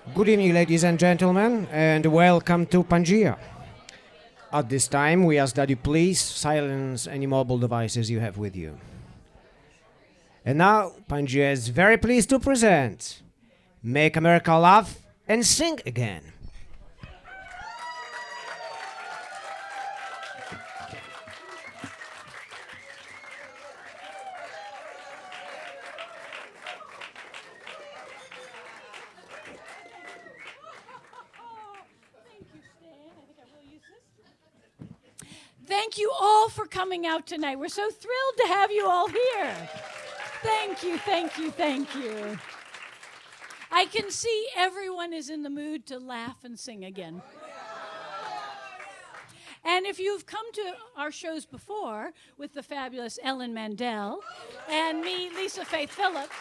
Good evening, ladies and gentlemen, and welcome to Pangea. At this time, we ask that you please silence any mobile devices you have with you. And now, Pangea is very pleased to present Make America Laugh and Sing Again. Thank you all for coming out tonight. We're so thrilled to have you all here. Thank you, thank you, thank you. I can see everyone is in the mood to laugh and sing again. And if you've come to our shows before with the fabulous Ellen Mandel and me, Lisa Faith Phillips,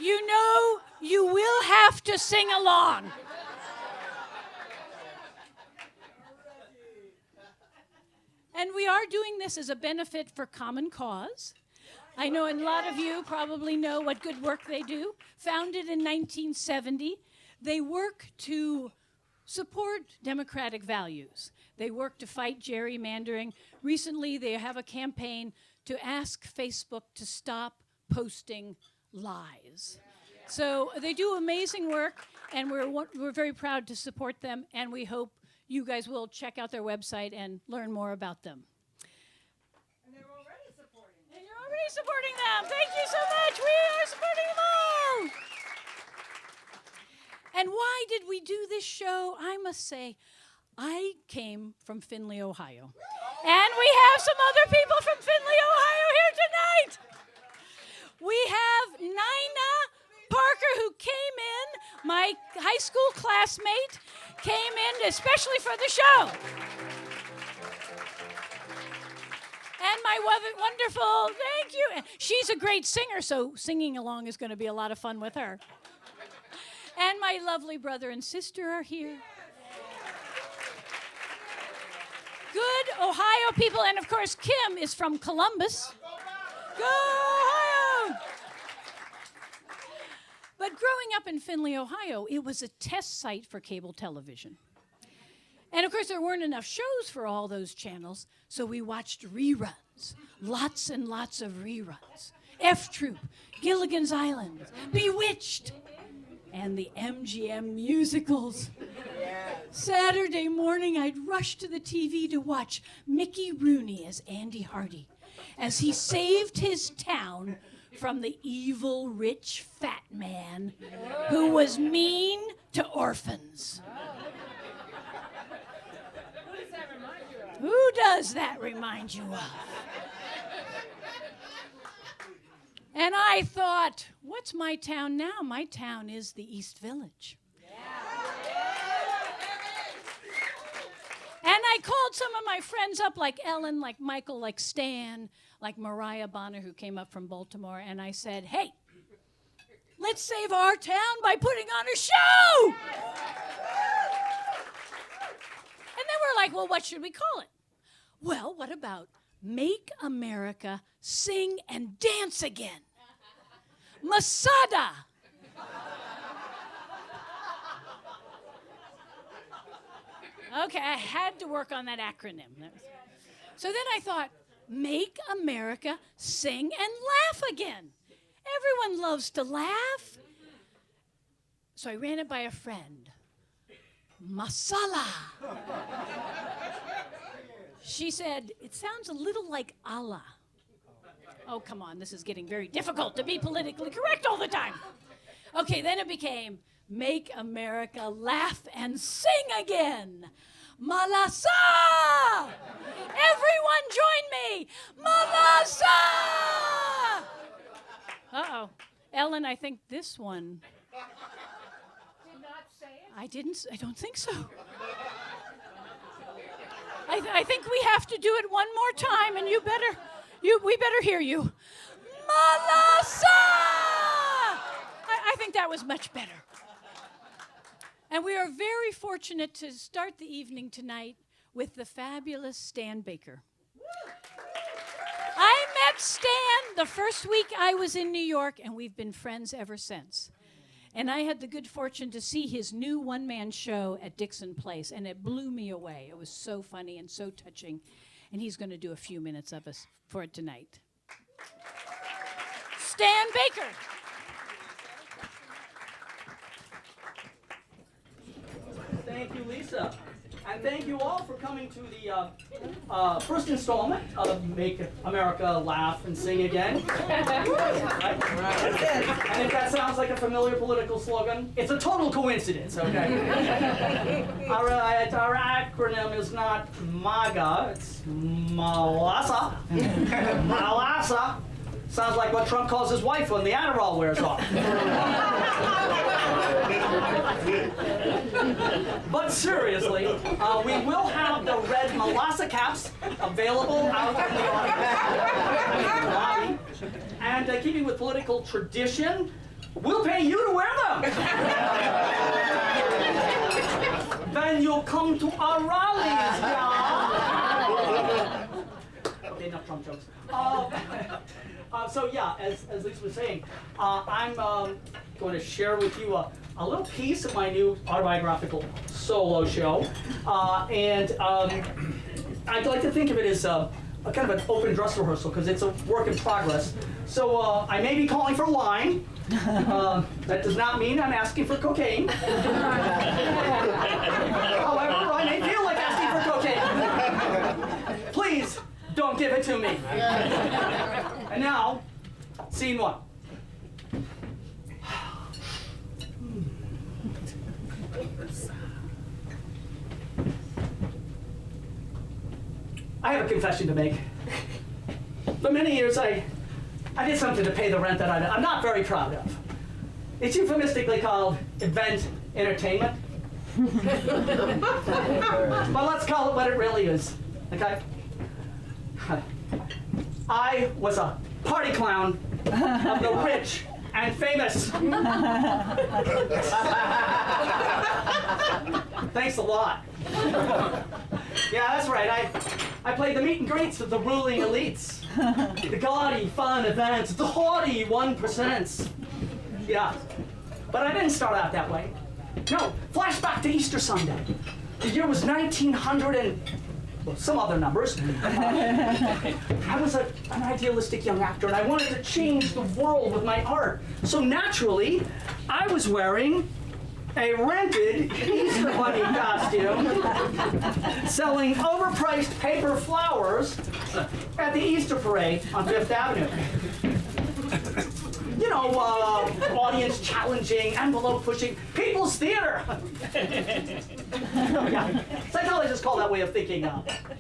you know you will have to sing along. And we are doing this as a benefit for Common Cause. I know a lot of you probably know what good work they do. Founded in 1970, they work to support democratic values. They work to fight gerrymandering. Recently, they have a campaign to ask Facebook to stop posting lies. So they do amazing work, and we're very proud to support them, and we hope you guys will check out their website and learn more about them. And they're already supporting them. And you're already supporting them. Thank you so much. We are supporting them all. And why did we do this show? I must say, I came from Findlay, Ohio. And we have some other people from Findlay, Ohio here tonight. We have Nina Parker, who came in, my high school classmate, came in especially for the show. And my wonderful, thank you. She's a great singer, so singing along is going to be a lot of fun with her. And my lovely brother and sister are here. Good Ohio people, and of course, Kim is from Columbus. Go Ohio! But growing up in Findlay, Ohio, it was a test site for cable television. And of course, there weren't enough shows for all those channels, so we watched reruns, lots and lots of reruns. F Troop, Gilligan's Island, Bewitched, and the MGM musicals. Saturday morning, I'd rush to the TV to watch Mickey Rooney as Andy Hardy, as he saved his town from the evil, rich, fat man who was mean to orphans. Who does that remind you of? And I thought, what's my town now? My town is the East Village. And I called some of my friends up, like Ellen, like Michael, like Stan, like Mariah Bonner, who came up from Baltimore, and I said, hey, let's save our town by putting on a show! And then we're like, well, what should we call it? Well, what about Make America Sing and Dance Again? Masada! Okay, I had to work on that acronym. So then I thought, Make America Sing and Laugh Again. Everyone loves to laugh. So I ran it by a friend. Masala. She said, it sounds a little like Allah. Oh, come on, this is getting very difficult to be politically correct all the time. Okay, then it became Make America Laugh and Sing Again. Malasa! Everyone join me! Malasa! Uh-oh. Ellen, I think this one. Did not say it? I don't think so. I think we have to do it one more time, and we better hear you. Malasa! I think that was much better. And we are very fortunate to start the evening tonight with the fabulous Stan Baker. I met Stan the first week I was in New York, and we've been friends ever since. And I had the good fortune to see his new one-man show at Dixon Place, and it blew me away. It was so funny and so touching. And he's going to do a few minutes of us for it tonight. Stan Baker. Thank you, Lisa. And thank you all for coming to the first installment of Make America Laugh and Sing Again. Right? And if that sounds like a familiar political slogan, it's a total coincidence, okay? Our acronym is not MAGA, it's Malasa. Malasa. Sounds like what Trump calls his wife when the Adderall wears off. But seriously, we will have the red Malasa caps available out in the lobby. And keeping with political tradition, we'll pay you to wear them. Then you'll come to our rallies, yeah? Okay, enough Trump jokes. So yeah, as Lisa was saying, I'm going to share with you a little piece of my new autobiographical solo show, and I'd like to think of it as a kind of an open dress rehearsal because it's a work in progress. So I may be calling for wine. That does not mean I'm asking for cocaine. However, I may feel like asking for cocaine. Please don't give it to me. And now, scene one. I have a confession to make. For many years, I did something to pay the rent that I'm not very proud of. It's euphemistically called event entertainment. But let's call it what it really is, okay? I was a party clown of the rich and famous. Thanks a lot. Yeah, that's right. I played the meet and greets of the ruling elites. The gaudy, fun events, the haughty 1%. Yeah. But I didn't start out that way. No, flashback to Easter Sunday. The year was 1900 and well, some other numbers. I was an idealistic young actor, and I wanted to change the world with my art. So naturally, I was wearing a rented Easter Bunny costume, selling overpriced paper flowers at the Easter parade on Fifth Avenue. You know, audience challenging, envelope pushing, people's theater. Yeah. Psychologists call that way of thinking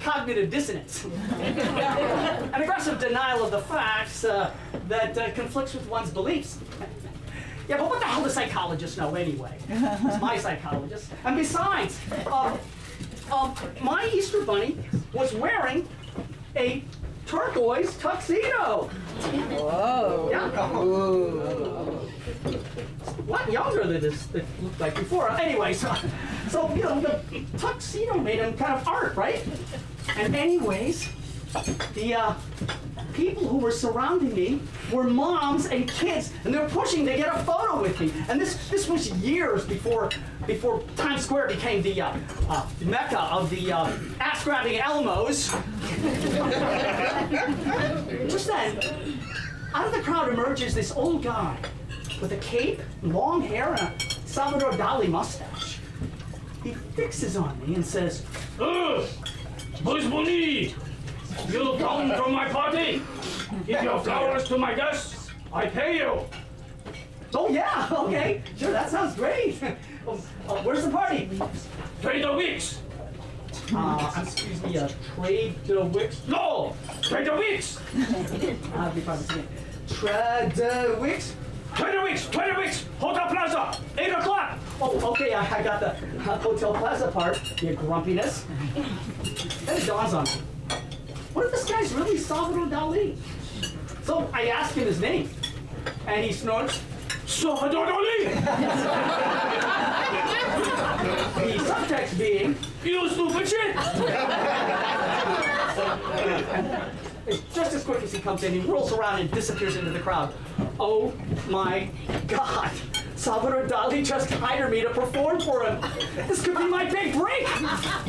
cognitive dissonance. An aggressive denial of the facts that conflicts with one's beliefs. Yeah, but what the hell do psychologists know anyway? It's my psychologist. And besides, my Easter Bunny was wearing a turquoise tuxedo. Whoa. Yeah. A lot younger than this that looked like before. Anyway, so you know, the tuxedo made him kind of art, right? And anyways, the people who were surrounding me were moms and kids, and they're pushing to get a photo with me. And this was years before Times Square became the mecca of the ass-grabbing Elmos. Just then, out of the crowd emerges this old guy with a cape, long hair, and a Salvador Dali mustache. He fixes on me and says, Boys Bonnie, you come to my party? Give your flowers to my guests, I pay you. oh yeah, okay, sure, that sounds great. Where's the party? Trader Wicks. Excuse me, Trader Wicks? No, Trader Wicks. I'll be fine with it. Trader Wicks? Trader Wicks, Hotel Plaza, 8 o'clock. Oh, okay, I got the Hotel Plaza part, your grumpiness. Then it dawns on me. What if this guy's really Salvador Dali? So I asked him his name, and he snorts, Salvador Dali. the subtext being, You stupid shit. just as quick as he comes in, he whirls around and disappears into the crowd. Oh my God. Salvador Dali just hired me to perform for him. This could be my big break.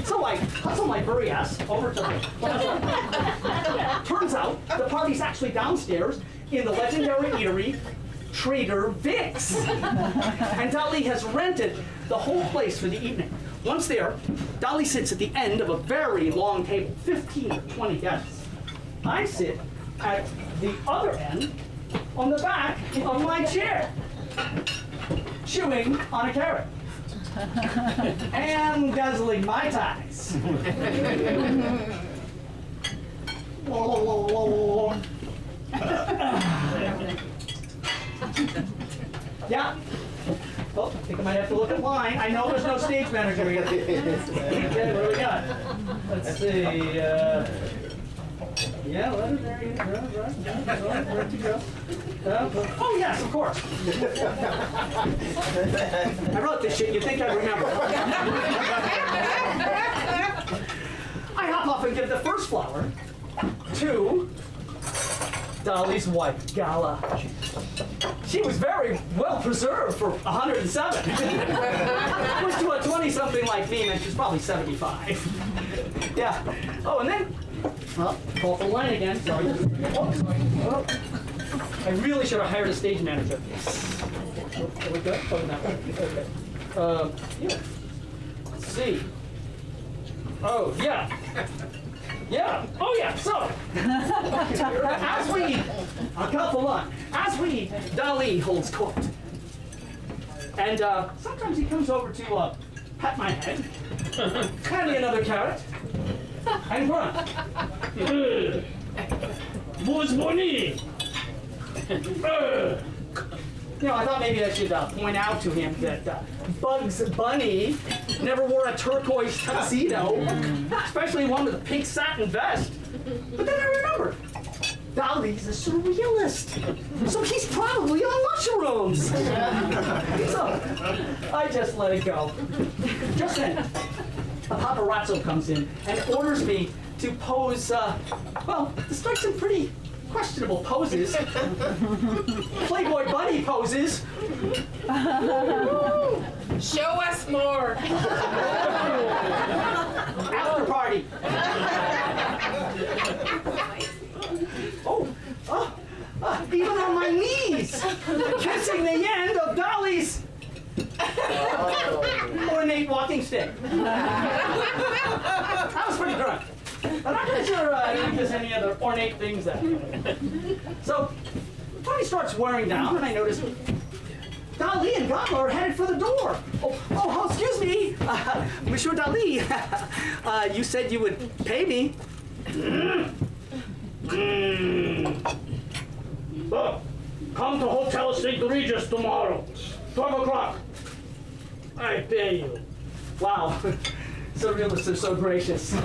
So I hustle my furry ass over to the plaza. Turns out the party's actually downstairs in the legendary eatery, Trader Vic's. And Dali has rented the whole place for the evening. Once there, Dali sits at the end of a very long table, 15 or 20 guests. I sit at the other end on the back of my chair, chewing on a carrot and guzzling Mai Tais. Yeah. Oh, I think I might have to look at line. I know there's no stage manager here. Okay, what do we got? Let's see. Yeah, legendary. Right. Where'd you go? Oh, yes, of course. I wrote this shit. You'd think I'd remember. I hop off and give the first flower to Dali's wife, Gala. She was very well preserved for 107. Which to a 20-something like me meant she's probably 75. Yeah. Oh, and then, well, call for line again. Sorry. Oh, sorry. Oh. I really should have hired a stage manager. Are we good? Oh, no. Okay. Yeah. Let's see. Oh, yeah. Yeah. Oh, yeah. So, as we eat, I'll cut the line. As we eat, Dali holds court. And sometimes he comes over to pat my head, hand me another carrot, and grunt. Bugs Bunny! You know, I thought maybe I should point out to him that Bugs Bunny never wore a turquoise tuxedo, especially one with a pink satin vest. But then I remembered, Dali's a surrealist, so he's probably on mushrooms. So I just let it go. Just then, a paparazzo comes in and orders me to pose, well, to strike some pretty questionable poses. Playboy bunny poses. Show us more. After party. Even on my knees, kissing the end of Dali's ornate walking stick. That was pretty drunk. I'm not really sure there's any other ornate things there. So, the party starts wearing down, and I notice Dali and Godot are headed for the door. Oh, excuse me, Monsieur Dali. You said you would pay me. Look, come to Hotel St. Regis tomorrow, 12 o'clock. I pay you. Wow, surrealists are so gracious. So,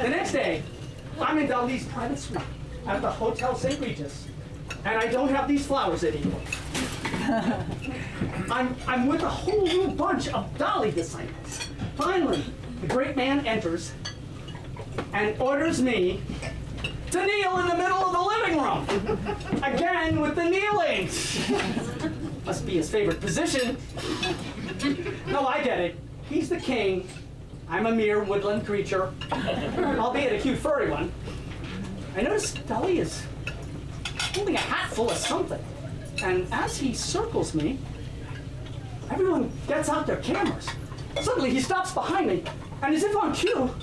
the next day, I'm in Dali's private suite at the Hotel St. Regis, and I don't have these flowers anymore. I'm with a whole new bunch of Dali disciples. Finally, the great man enters and orders me to kneel in the middle of the living room. Again with the kneeling. Must be his favorite position. No, I get it. He's the king. I'm a mere woodland creature, albeit a cute furry one. I notice Dali is holding a hat full of something. And as he circles me, everyone gets out their cameras. Suddenly he stops behind me, and as if on cue,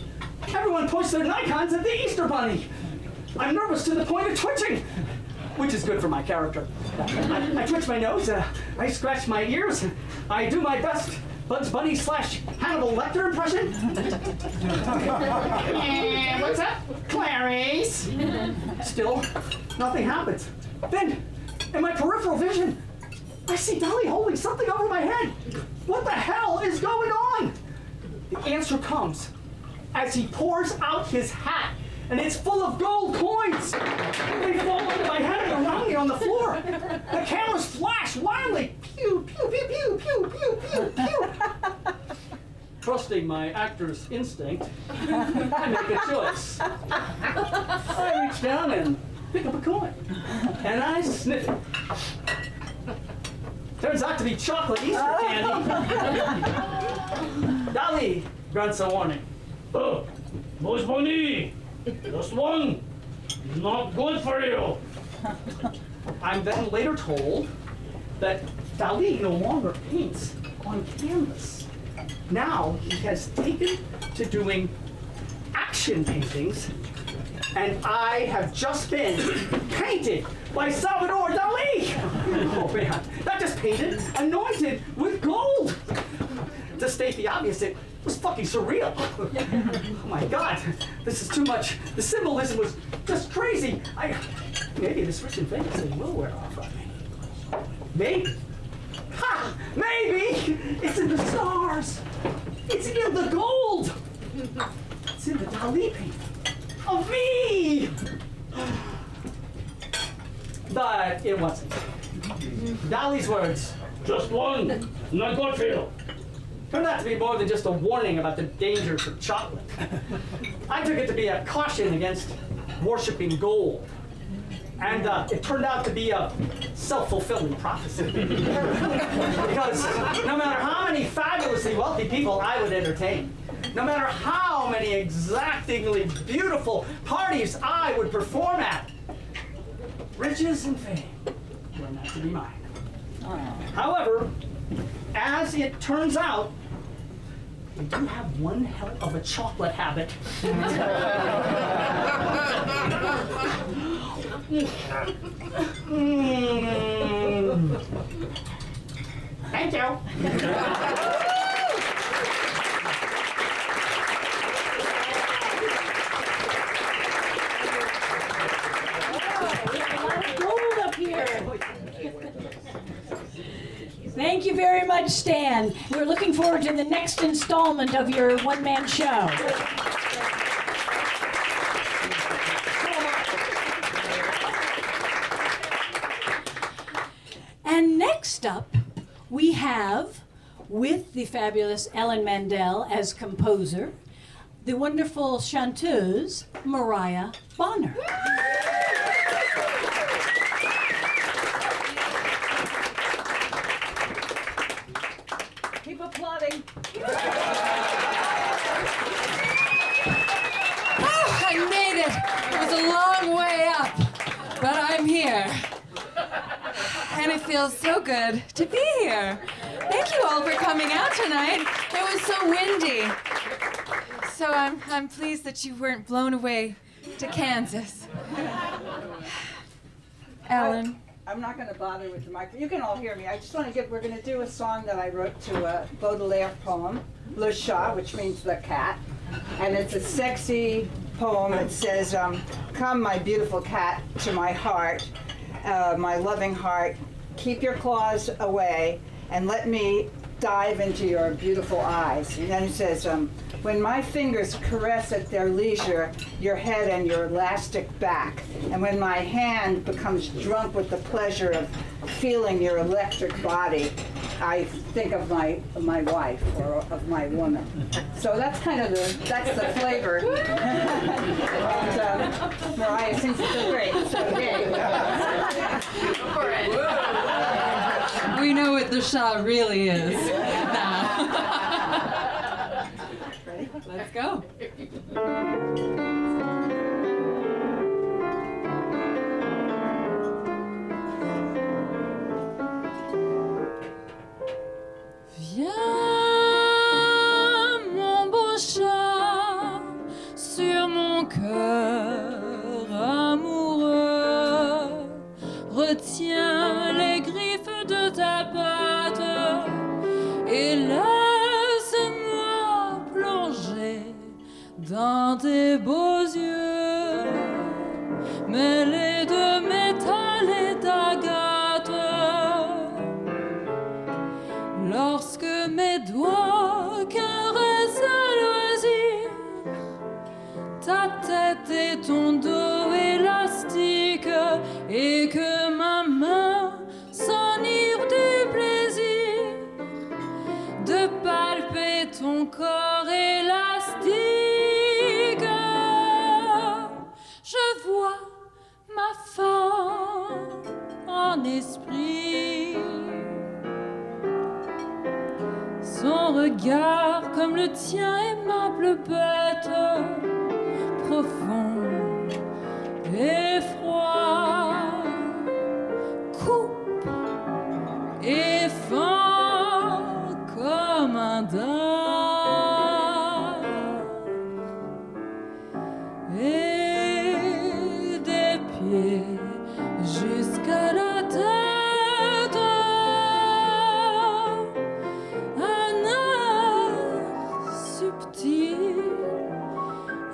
everyone points their Nikons at the Easter Bunny. I'm nervous to the point of twitching, which is good for my character. I twitch my nose, I scratch my ears, I do my best Bugs Bunny / Hannibal Lecter impression. What's up, Clarice? Still, nothing happens. Then, in my peripheral vision, I see Dali holding something over my head. What the hell is going on? The answer comes as he pours out his hat, and it's full of gold coins. They fall into my head and around me on the floor. The cameras flash wildly. Pew, pew, pew, pew, pew, pew, pew, pew. Trusting my actor's instinct, I make a choice. I reach down and pick up a coin, and I sniff it. Turns out to be chocolate Easter candy. Dolly grunts a warning. Oh, Bugs Bunny! Just one! Not good for you! I'm then later told that Dali no longer paints on canvas. Now he has taken to doing action paintings, and I have just been painted by Salvador Dali! Oh man, not just painted, anointed with gold! To state the obvious, it was fucking surreal. Oh my God, this is too much. The symbolism was just crazy. Maybe this rich and famous thing will wear off on me. Maybe. Ha! Maybe! It's in the stars. It's in the gold. It's in the Dali painting of me. But it wasn't. Dali's words. Just one! Not good for you! Turned out to be more than just a warning about the dangers of chocolate. I took it to be a caution against worshiping gold. And it turned out to be a self-fulfilling prophecy. Because no matter how many fabulously wealthy people I would entertain, no matter how many exactingly beautiful parties I would perform at, riches and fame were not to be mine. However, as it turns out, we do have one hell of a chocolate habit. Thank you. Gold up here. Thank you very much, Stan. We're looking forward to the next installment of your one-man show. And next up, we have, with the fabulous Ellen Mandel as composer, the wonderful chanteuse, Mariah Bonner. Keep applauding. Oh, I made it. It was a long way up, but I'm here. And it feels so good to be here. Thank you all for coming out tonight. It was so windy. So I'm pleased that you weren't blown away to Kansas. Ellen. I'm not going to bother with the microphone. You can all hear me. I just want to we're going to do a song that I wrote to a Baudelaire poem, Lucia, which means the cat. And it's a sexy poem. It says, come, my beautiful cat, to my heart, my loving heart. Keep your claws away and let me dive into your beautiful eyes. And then it says, when my fingers caress at their leisure your head and your elastic back, and when my hand becomes drunk with the pleasure of feeling your electric body, I think of my wife or of my woman. So that's kind of the flavor. And Mariah sings it so great. So yay. We know what the Shah really is now. Ready? Let's go. Viens, mon beau chat, sur mon cœur amoureux. Retiens les griffes de ta patte et laisse-moi plonger dans tes beaux yeux, mêlés de métal et d'agate. Lorsque mes doigts caressent à loisir ta tête et ton dos élastique, et que ma main s'enivre du plaisir de palper ton corps élastique. Je vois ma femme en esprit mon regard comme le tien, aimable bête, profond et froid, coupe et fend comme un dard, et des pieds jusqu'à la tête.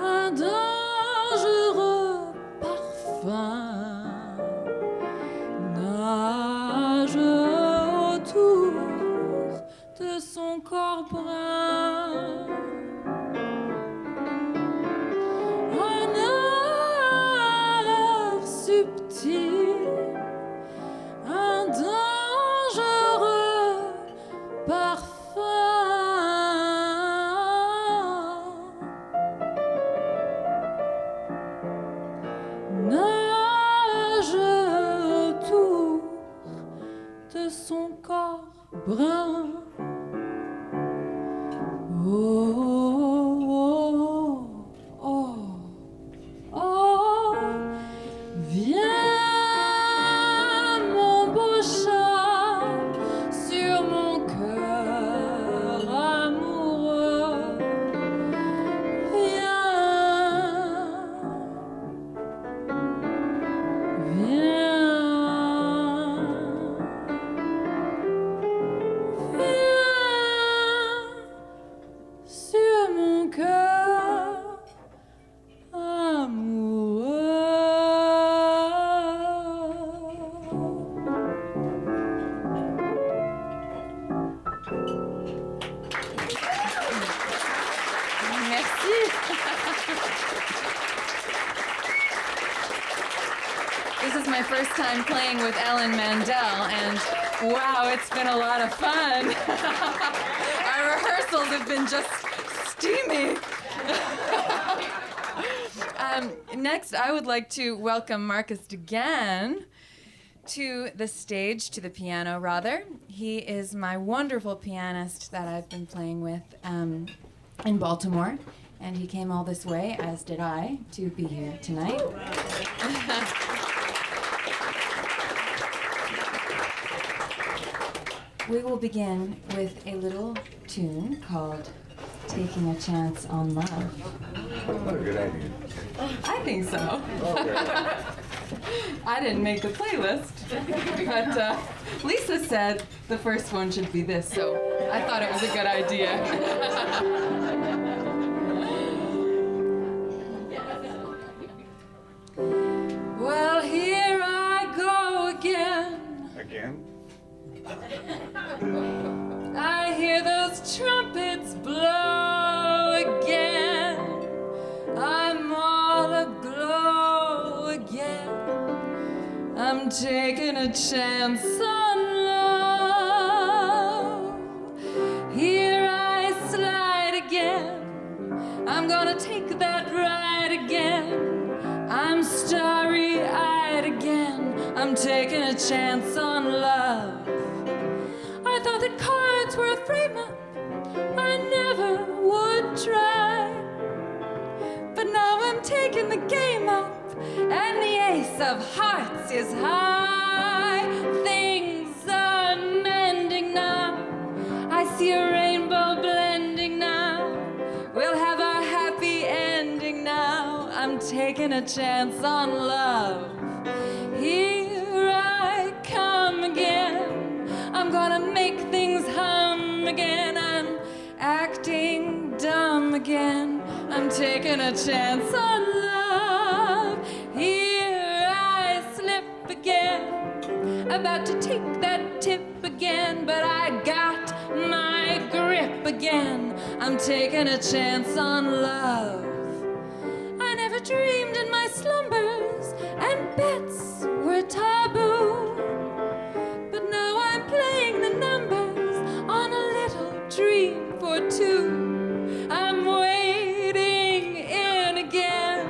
Un dangereux parfum nage autour de son corps brun. Un art subtil, un dangereux parfum. Son corps brun. Oh, oh, oh, oh, viens mon beau chat sur mon cœur amoureux. This is my first time playing with Ellen Mandel, and wow, it's been a lot of fun. Our rehearsals have been just steamy. Next, I would like to welcome Marcus DeGan to the stage, to the piano, rather. He is my wonderful pianist that I've been playing with in Baltimore, and he came all this way, as did I, to be here tonight. We will begin with a little tune called Taking a Chance on Love. What a good idea. I think so. Okay. I didn't make the playlist, but Lisa said the first one should be this, so I thought it was a good idea. Well, here I go again. Again? I hear those trumpets blow again. I'm all aglow again. I'm taking a chance on love. Here I slide again. I'm gonna take that ride again. I'm starry-eyed again. I'm taking a chance on love. I thought that cards were a frame-up I never would try. But now I'm taking the game up, and the ace of hearts is high. Things are mending now. I see a rainbow blending now. We'll have our happy ending now. I'm taking a chance on love. Here I come again. I'm gonna make things hum again. I'm acting dumb again. I'm taking a chance on love. Here I slip again. About to take that tip again, but I got my grip again. I'm taking a chance on love. I never dreamed in my slumbers, and bets were taboo. But now I'm playing the numbers on a little dream for two. I'm waiting in again.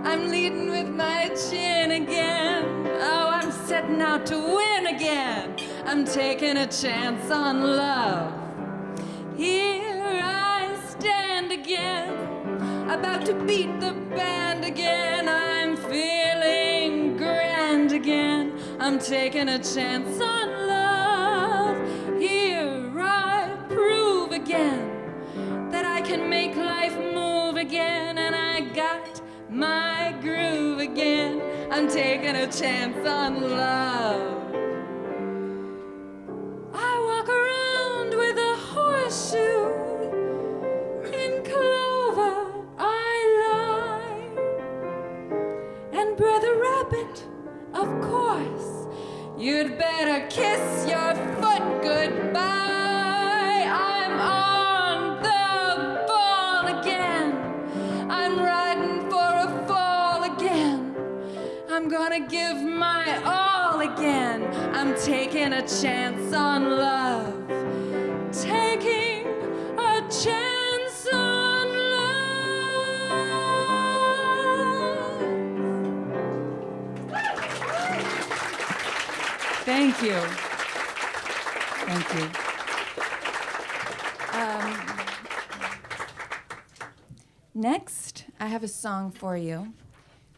I'm leading with my chin again. Oh, I'm setting out to win again. I'm taking a chance on love. Here I stand again, about to beat the band again. I'm feeling grand again. I'm taking a chance on love. Here I prove again that I can make life move again, and I got my groove again. I'm taking a chance on love. I walk around with a horseshoe. In clover I lie. And Brother Rabbit, of course, you'd better kiss your foot goodbye. I'm on the ball again. I'm riding for a fall again. I'm gonna give my all again. I'm taking a chance on love. Taking a chance on love. Thank you. Thank you. Next, I have a song for you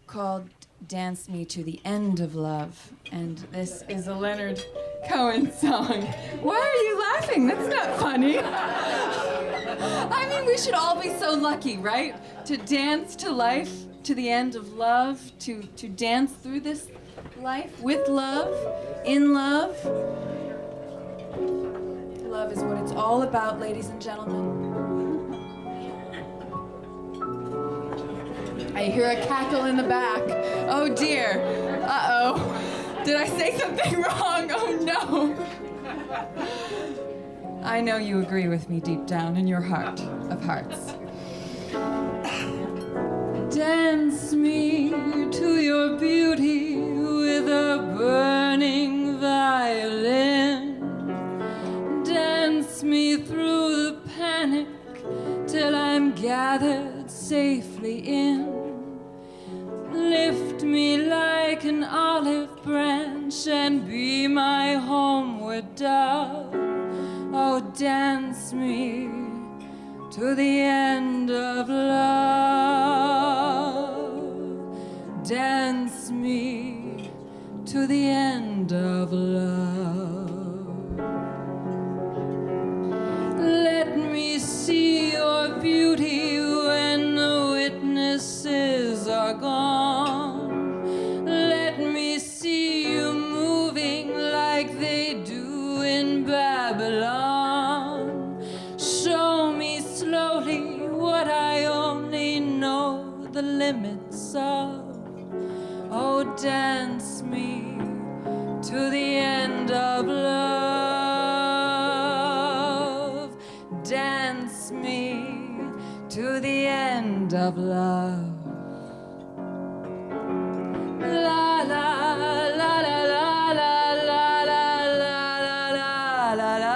called Dance Me to the End of Love. And this is a Leonard Cohen song. Why are you laughing? That's not funny. I mean, we should all be so lucky, right? To dance to life, to the end of love, to dance through this life with love, in love. Love is what it's all about, ladies and gentlemen. I hear a cackle in the back. Oh dear. Uh-oh. Did I say something wrong? Oh no. I know you agree with me deep down in your heart of hearts. Dance me to your beauty with a burning violin. Dance me through the panic till I'm gathered safely in. Lift me like an olive branch and be my homeward dove. Oh, dance me to the end of love. Dance me to the end of love. Let me see your beauty when the witnesses are gone. Let me see you moving like they do in Babylon. Show me slowly what I only know the limits of. Oh, dance me to the end of love. Dance me to the end of love. La la la la la la la la la la la la.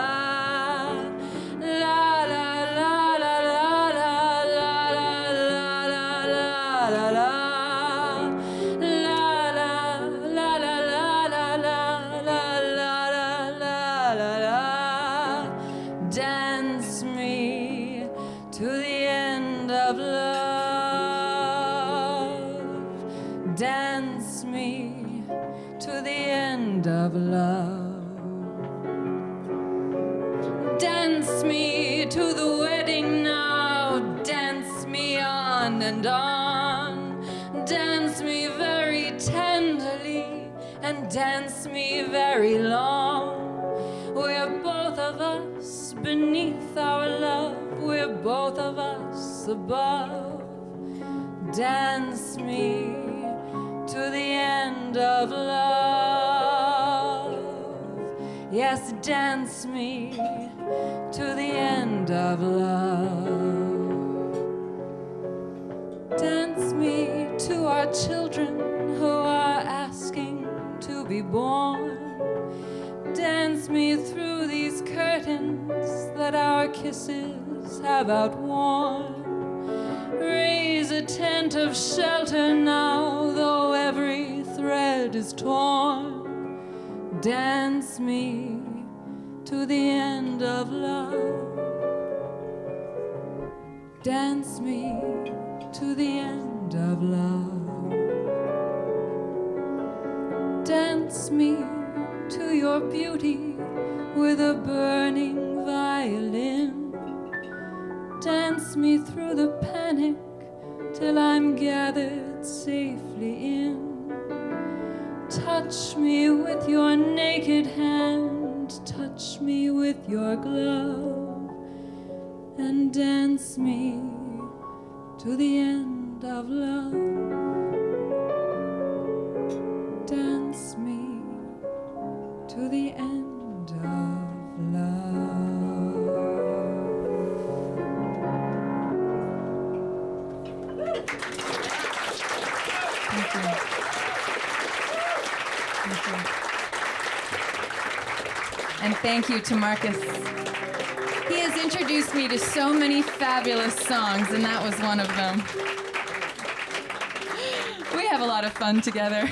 Dance me to the end of love. Dance me to the end of love. Dance me to the wedding now. Dance me on and on. Dance me very tenderly and dance me very long. We're both of us beneath our love. We're both of us above. Dance me to the end of love. Yes, dance me to the end of love. Dance me to our children who are asking to be born. Dance me through these curtains that our kisses have outworn. Raise a tent of shelter now, though every thread is torn. Dance me to the end of love. Dance me to the end of love. Dance me to your beauty with a burning violin. Dance me through the panic till I'm gathered safely in. Touch me with your naked hand, touch me with your glove, and dance me to the end of love. Dance me to the end of love. Thank you. Thank you. And thank you to Marcus. He has introduced me to so many fabulous songs, and that was one of them. We have a lot of fun together.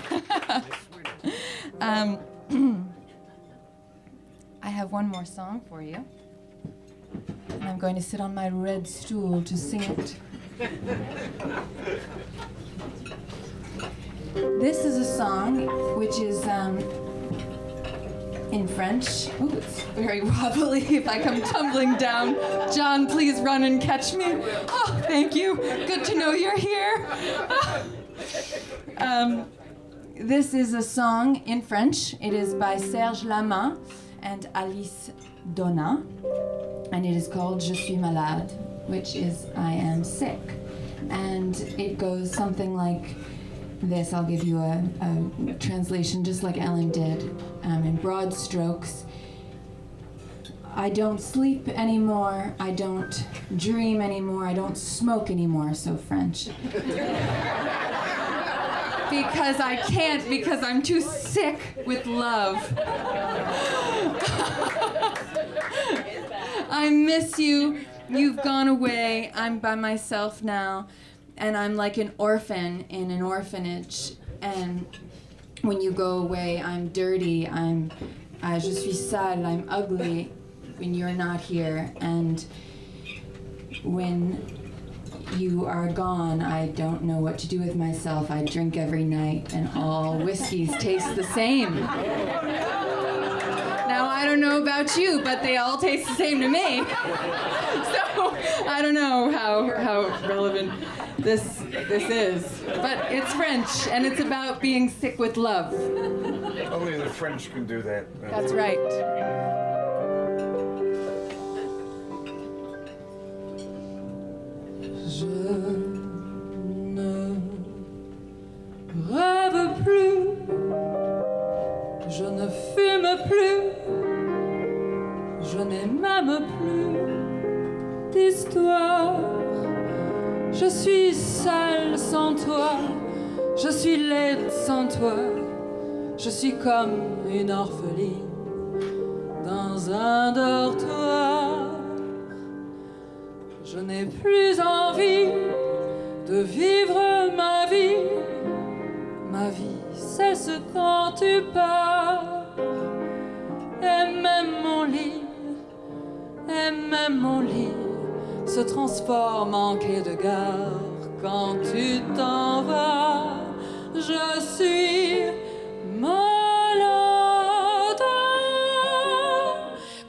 I have one more song for you, and I'm going to sit on my red stool to sing it. This is a song which is in French. Oh, it's very wobbly. If I come tumbling down, Jon, please run and catch me. Oh, thank you. Good to know you're here. This is a song in French. It is by Serge Lama and Alice Donna, and it is called Je suis malade, which is I am sick. And it goes something like this. I'll give you a translation just like Ellen did, in broad strokes. I don't sleep anymore, I don't dream anymore, I don't smoke anymore, so French. Because I can't, because I'm too sick with love. I miss you, you've gone away, I'm by myself now, and I'm like an orphan in an orphanage, and when you go away, I'm dirty, je suis sale, I'm ugly when you're not here, and when you are gone, I don't know what to do with myself. I drink every night, and all whiskeys taste the same. Now, I don't know about you, but they all taste the same to me. So, I don't know how relevant this is. But it's French, and it's about being sick with love. Only the French can do that. That's right. Je ne rêve plus, je ne fume plus, je n'ai même plus d'histoire. Je suis sale sans toi, je suis laide sans toi, je suis comme une orpheline dans un dortoir. Je n'ai plus envie de vivre ma vie. Ma vie cesse quand tu pars. Et même mon lit se transforme en quai de gare. Quand tu t'en vas, je suis malade,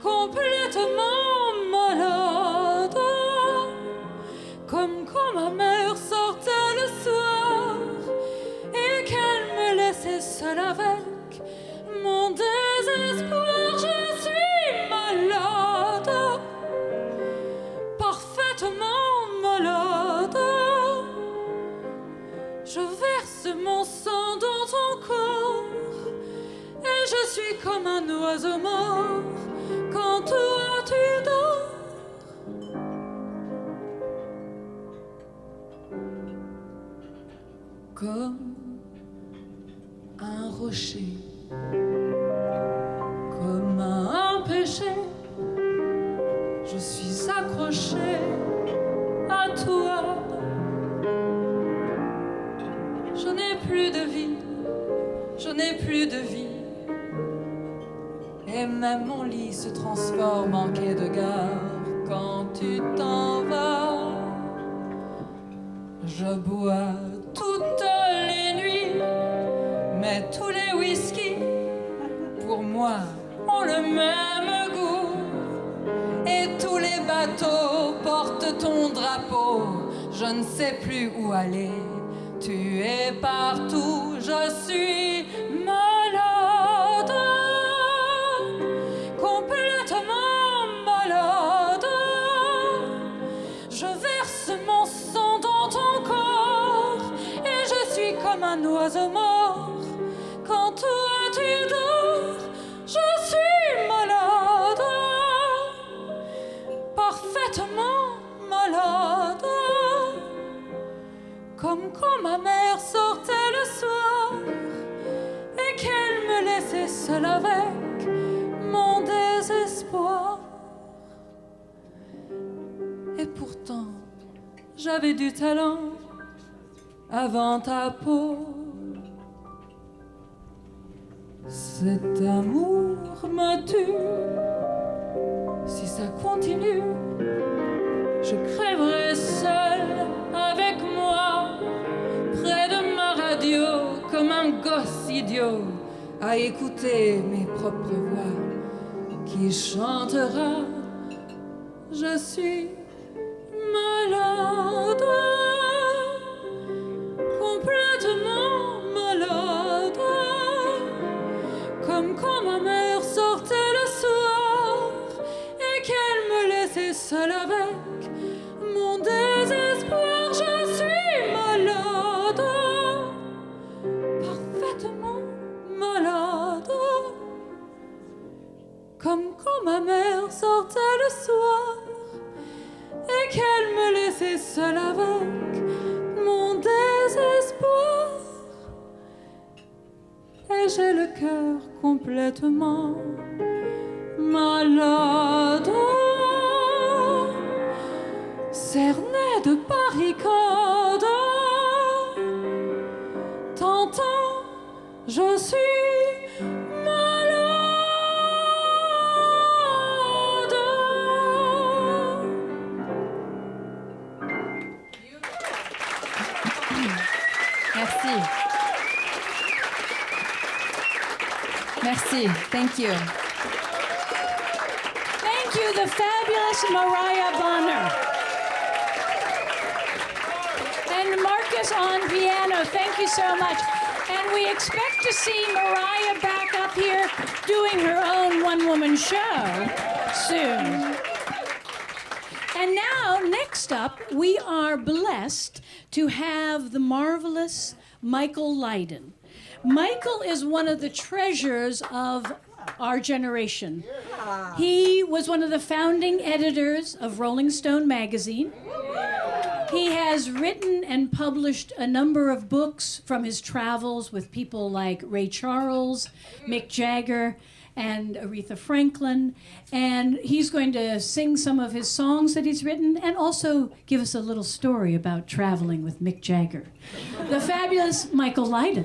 complètement malade. Comme quand ma mère sortait le soir et qu'elle me laissait seule avec mon désespoir. Je suis malade, parfaitement malade. Je verse mon sang dans ton corps et je suis comme un oiseau mort quand toi tu dors. Comme un rocher, comme un péché, je suis accroché à toi. Je n'ai plus de vie, je n'ai plus de vie, et même mon lit se transforme en quai de gare quand tu t'en vas. Je bois toutes les nuits, mais tous les whisky, pour moi, ont le même goût. Et tous les bateaux portent ton drapeau. Je ne sais plus où aller. Tu es partout, je suis malade, complètement malade. Je verse mon sang dans ton corps et je suis comme un oiseau mort. Quand toi tu dors, je suis malade, parfaitement malade. Comme quand ma mère sortait le soir et qu'elle me laissait seule avec mon désespoir. Et pourtant, j'avais du talent avant ta peau. Cet amour me tue. Si ça continue, je crèverai seule avec moi, près de ma radio, comme un gosse idiot, à écouter mes propres voix, qui chantera. Je suis malade, complètement malade, comme quand ma mère sortait le soir et qu'elle me laissait seule avec mon désespoir. Je suis malade, parfaitement malade, comme quand ma mère sortait le soir et qu'elle me laissait seule avec mon désespoir. Et j'ai le cœur complètement malade, cerné de barricades. T'entends, je suis malade. Merci. Merci. Thank you. Thank you, the fabulous Mariah Bonner. And Marcus on piano. Thank you so much. And we expect to see Mariah back up here doing her own one-woman show soon. And now, next up, we are blessed to have the marvelous Michael Lydon. Michael is one of the treasures of our generation. He was one of the founding editors of Rolling Stone magazine. He has written and published a number of books from his travels with people like Ray Charles, Mick Jagger, and Aretha Franklin. And he's going to sing some of his songs that he's written and also give us a little story about traveling with Mick Jagger. The fabulous Michael Lydon.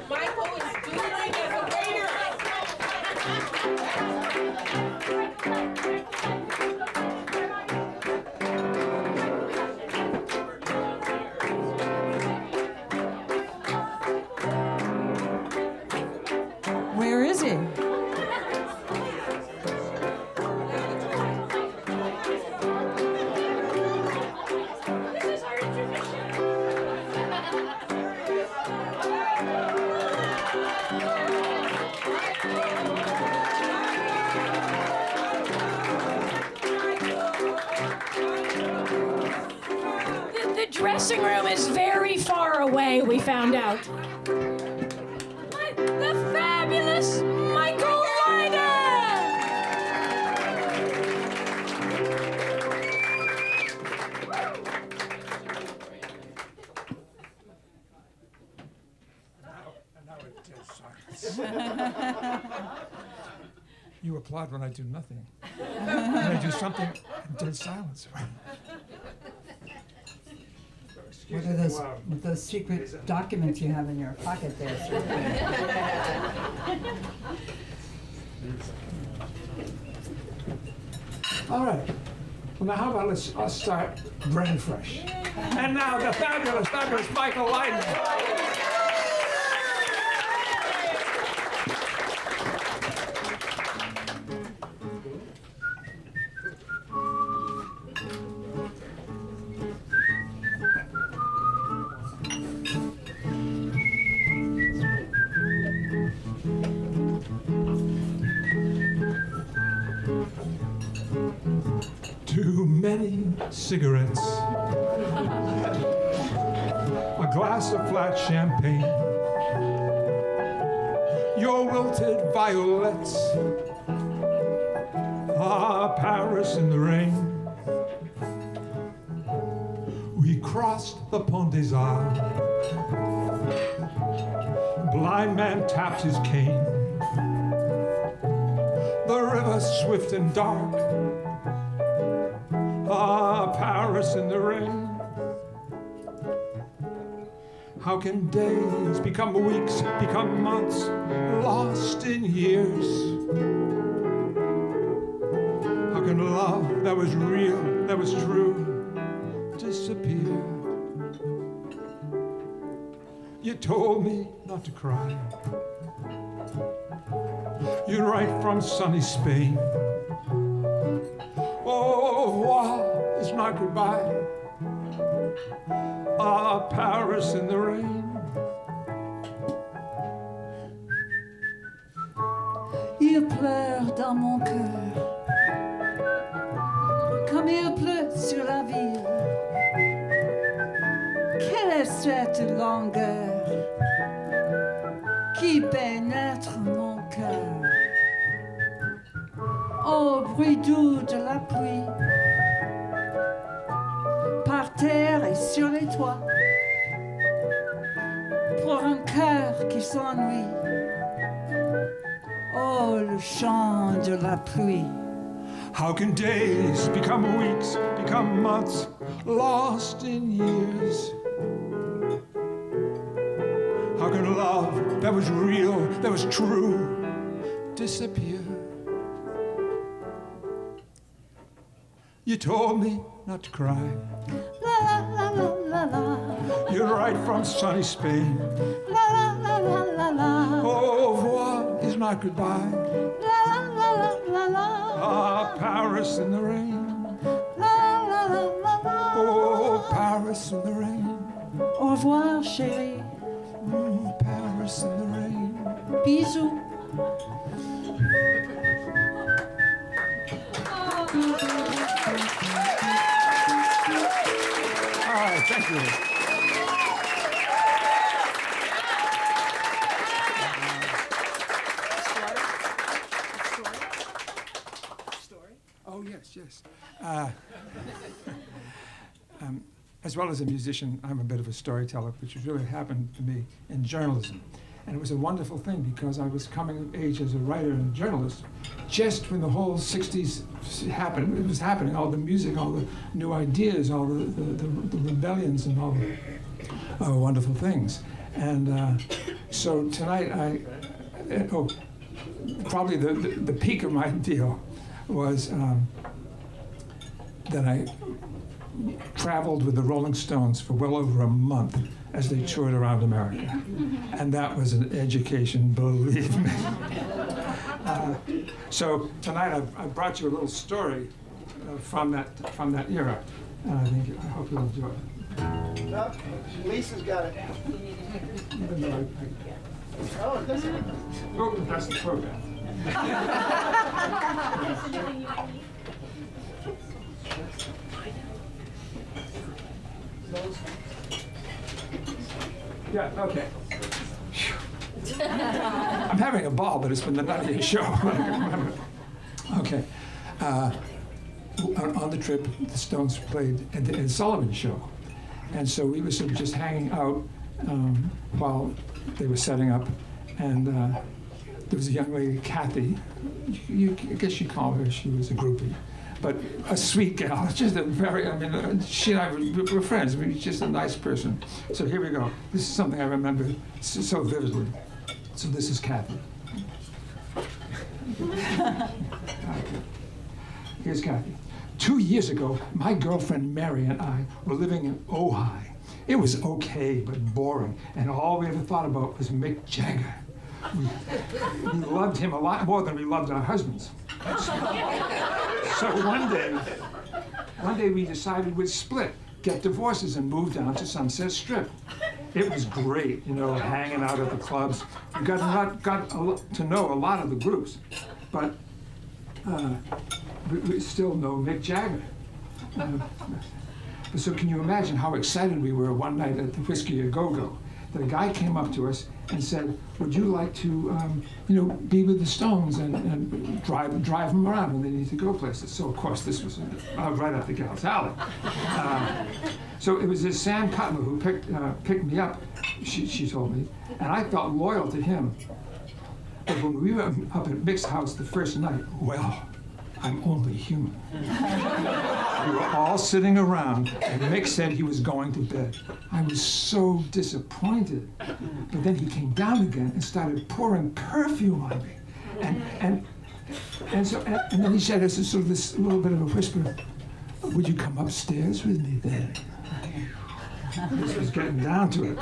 Michael is doodling as a waiter. Where is he? The dressing room is very far away, we found out. The fabulous Michael Lydon! Now it is silence. You applaud when I do nothing. When I do something in dead silence. What are those secret documents you have in your pocket there, sir? All right. Well, now how about I'll start brand fresh. And now the fabulous Michael Lydon. Too many cigarettes, a glass of flat champagne, your wilted violets, Paris in the rain. We crossed the Pont des Arts, blind man tapped his cane, the river swift and dark, Paris in the rain. How can days become weeks, become months, lost in years? How can love that was real, that was true, disappear? You told me not to cry. You'd write from sunny Spain. Au revoir is not goodbye. Paris in the rain. Il pleure dans mon cœur, comme il pleut sur la ville. Quelle est cette longueur qui pénètre mon cœur? Au bruit doux de la pluie, par terre et sur les toits, pour un cœur qui s'ennuie. Oh, le chant de la pluie. How can days become weeks, become months, lost in years? How can love that was real, that was true, disappear? You told me not to cry. La la la la la la. You're right from sunny Spain. La la la la la la. Au revoir is not goodbye. La la la la la la. Paris in the rain. La la la la la. Oh, Paris in the rain. Au revoir, chérie. Paris in the rain. Bisous. All right, thank you. Oh, yes. As well as a musician, I'm a bit of a storyteller, which really happened to me in journalism. And it was a wonderful thing because I was coming of age as a writer and journalist just when the whole 60s happened. It was happening, all the music, all the new ideas, all the rebellions and all the wonderful things. And so tonight, probably the peak of my deal was that I traveled with the Rolling Stones for well over a month as they toured around America. And that was an education, believe me. So tonight I brought you a little story from that era. And I hope you'll enjoy it. No, Lisa's got it. Even though Oh, that's it. oh, that's the program. Yeah, okay. I'm having a ball, but it's been the nuttiest show. Okay. On the trip, the Stones played at the Ed Sullivan Show. And so we were sort of just hanging out while they were setting up. And there was a young lady, Kathy. I guess you call her, she was a groupie. But a sweet gal, just a very, I mean, she and I were friends. I mean, she's just a nice person. So here we go. This is something I remember so vividly. So this is Kathy. Here's Kathy. 2 years ago, my girlfriend Mary and I were living in Ojai. It was okay, but boring, and all we ever thought about was Mick Jagger. We loved him a lot more than we loved our husbands. So one day we decided we'd split, get divorces, and move down to Sunset Strip. It was great, you know, hanging out at the clubs. We got to know a lot of the groups, but we still know Mick Jagger. So can you imagine how excited we were one night at the Whiskey A Go-Go that a guy came up to us and said, would you like to, be with the Stones and drive them around when they need to go places? So of course this was right up the gal's alley. So it was this Sam Cutler who picked me up, she told me, and I felt loyal to him. But when we were up at Mick's house the first night, well, I'm only human. We were all sitting around, and Mick said he was going to bed. I was so disappointed. But then he came down again and started pouring perfume on me. And then he said, this little bit of a whisper, would you come upstairs with me then? This was getting down to it.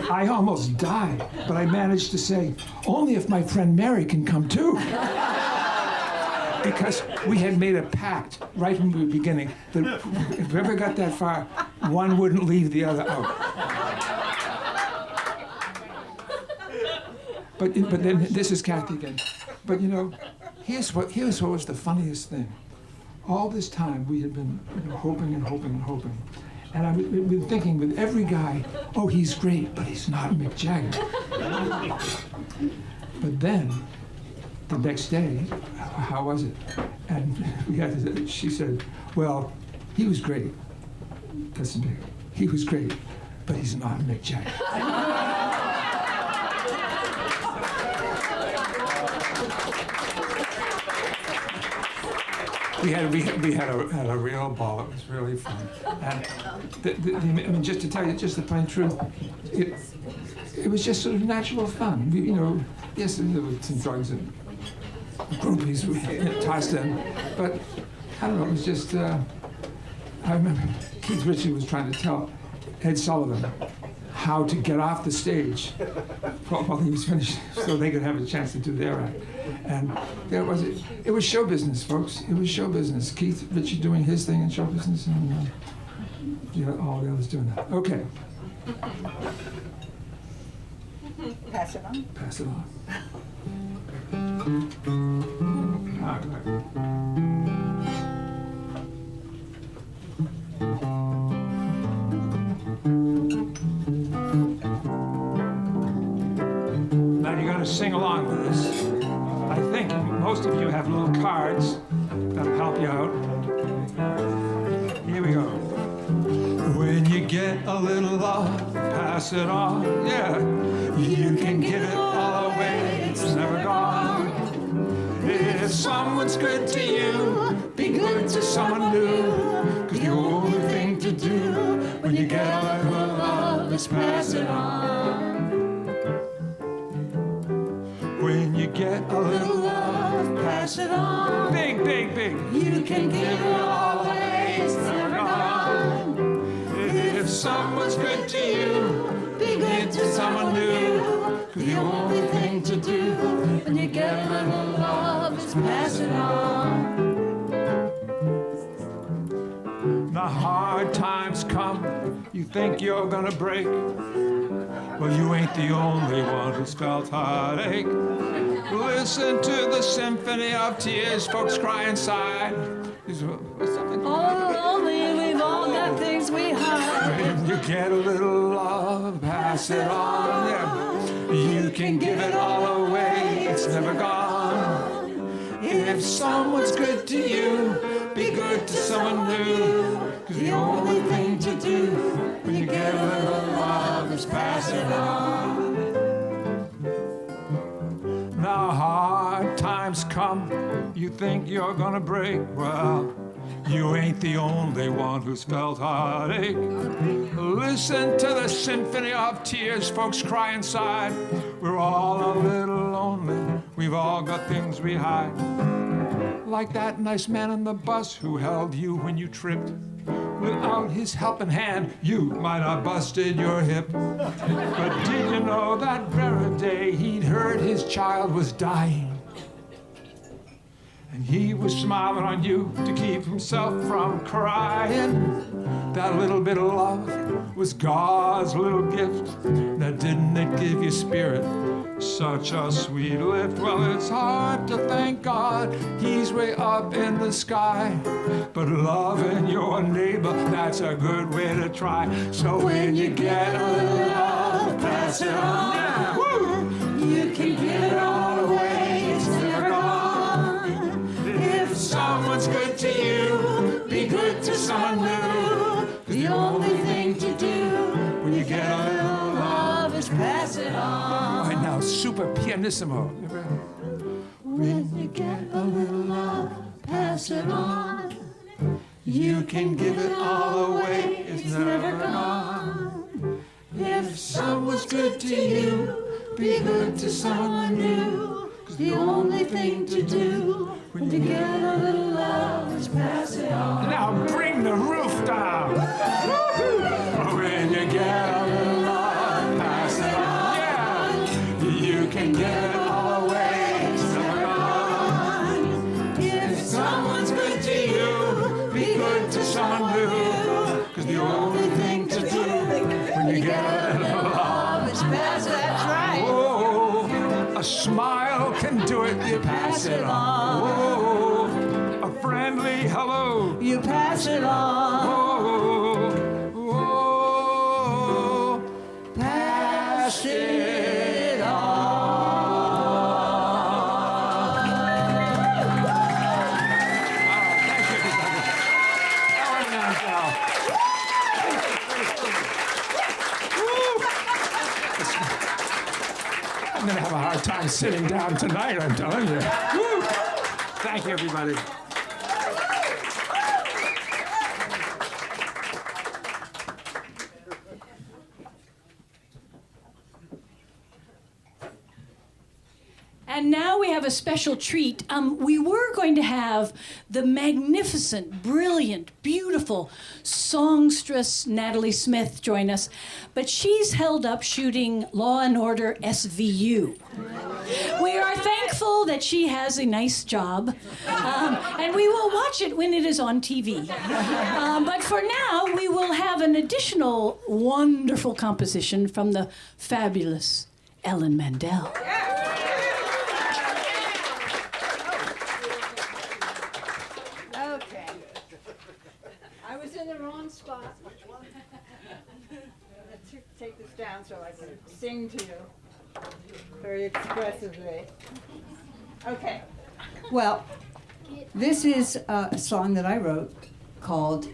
I almost died, but I managed to say, only if my friend Mary can come too. Because we had made a pact right from the beginning that if we ever got that far, one wouldn't leave the other out. But then this is Kathy again. But here's what was the funniest thing. All this time we had been hoping and hoping and hoping. And I've been thinking with every guy, oh, he's great, but he's not Mick Jagger. But then, the next day, how was it? And she said, well, he was great. That's big. He was great, but he's not Mick Jagger. We had a real ball. It was really fun. And just to tell you, just the plain truth, it was just sort of natural fun. Yes, there were some drugs and groupies we tossed in, but I don't know. It was just. I remember Keith Ritchie was trying to tell Ed Sullivan how to get off the stage while he was finished, so they could have a chance to do their act. And there was it. It was show business, folks. It was show business. Keith Ritchie doing his thing in show business, and all the others doing that. Okay. Pass it on. Pass it on. All right. Now you're going to sing along with us. I think most of you have little cards that'll help you out. Here we go. When you get a little love, pass it on. Yeah, you can give it all away. It's never gone. If someone's good to you, be good to someone new. 'Cause the only thing to do when you get a little love is pass it on. When you get a little love, pass it on. Big, big, big. You can give it all away, it's never gone. If someone's good to you, be good to someone new. 'Cause the only thing to do when you get a little love is pass it on. The hard times come, you think you're gonna break. Well, you ain't the only one who's felt heartache. Listen to the symphony of tears, folks cry inside. All lonely, we've all got things we hide. When you get a little love, pass it on. Yeah. You can give it all away, it's never gone. If someone's good to you, be good to someone new. 'Cause the only thing to do when you get a little love is pass it on. times come, you think you're gonna break. Well, you ain't the only one who's felt heartache. Listen to the symphony of tears folks cry inside. We're all a little lonely, we've all got things we hide. Like that nice man on the bus who held you when you tripped. Without his helping hand, you might have busted your hip. But did you know that very day he'd heard his child was dying? And he was smiling on you to keep himself from crying. That little bit of love was God's little gift. Now didn't it give you spirit? Such a sweet lift. Well, it's hard to thank God, he's way up in the sky. But loving your neighbor, that's a good way to try. So when you get a little love, pass it on. Yeah. Woo! You can give it all away, it's never gone. If someone's good to you, be good to someone new. The only thing to do when you get a little love is pass it on. Right now, super pianissimo. When you get a little love, pass it on. You can give it all away, it's never gone. If someone's good to you, be good to someone new. 'Cause the only thing to do when you get a little love is pass it on. Now bring the roof down. When you get a little love, pass it on. Yeah, you can give it all away, it's never gone. If someone's good to you, be good to someone new. 'Cause the only thing to do when you get a little love is pass it on. That's right. Oh, a smile can do it, you pass it on. Oh, a friendly hello, you pass it on. Oh, oh, pass it on. I'm going to have a hard time sitting down tonight, I'm telling you. Woo! Thank you, everybody. And now we have a special treat. We were going to have the magnificent, brilliant, beautiful songstress Natalie Smith join us, but she's held up shooting Law and Order SVU. We are thankful that she has a nice job, and we will watch it when it is on TV. But for now, we will have an additional wonderful composition from the fabulous Ellen Mandel. Okay. I was in the wrong spot. Take this down so I can sing to you very expressively. Okay. Well, this is a song that I wrote called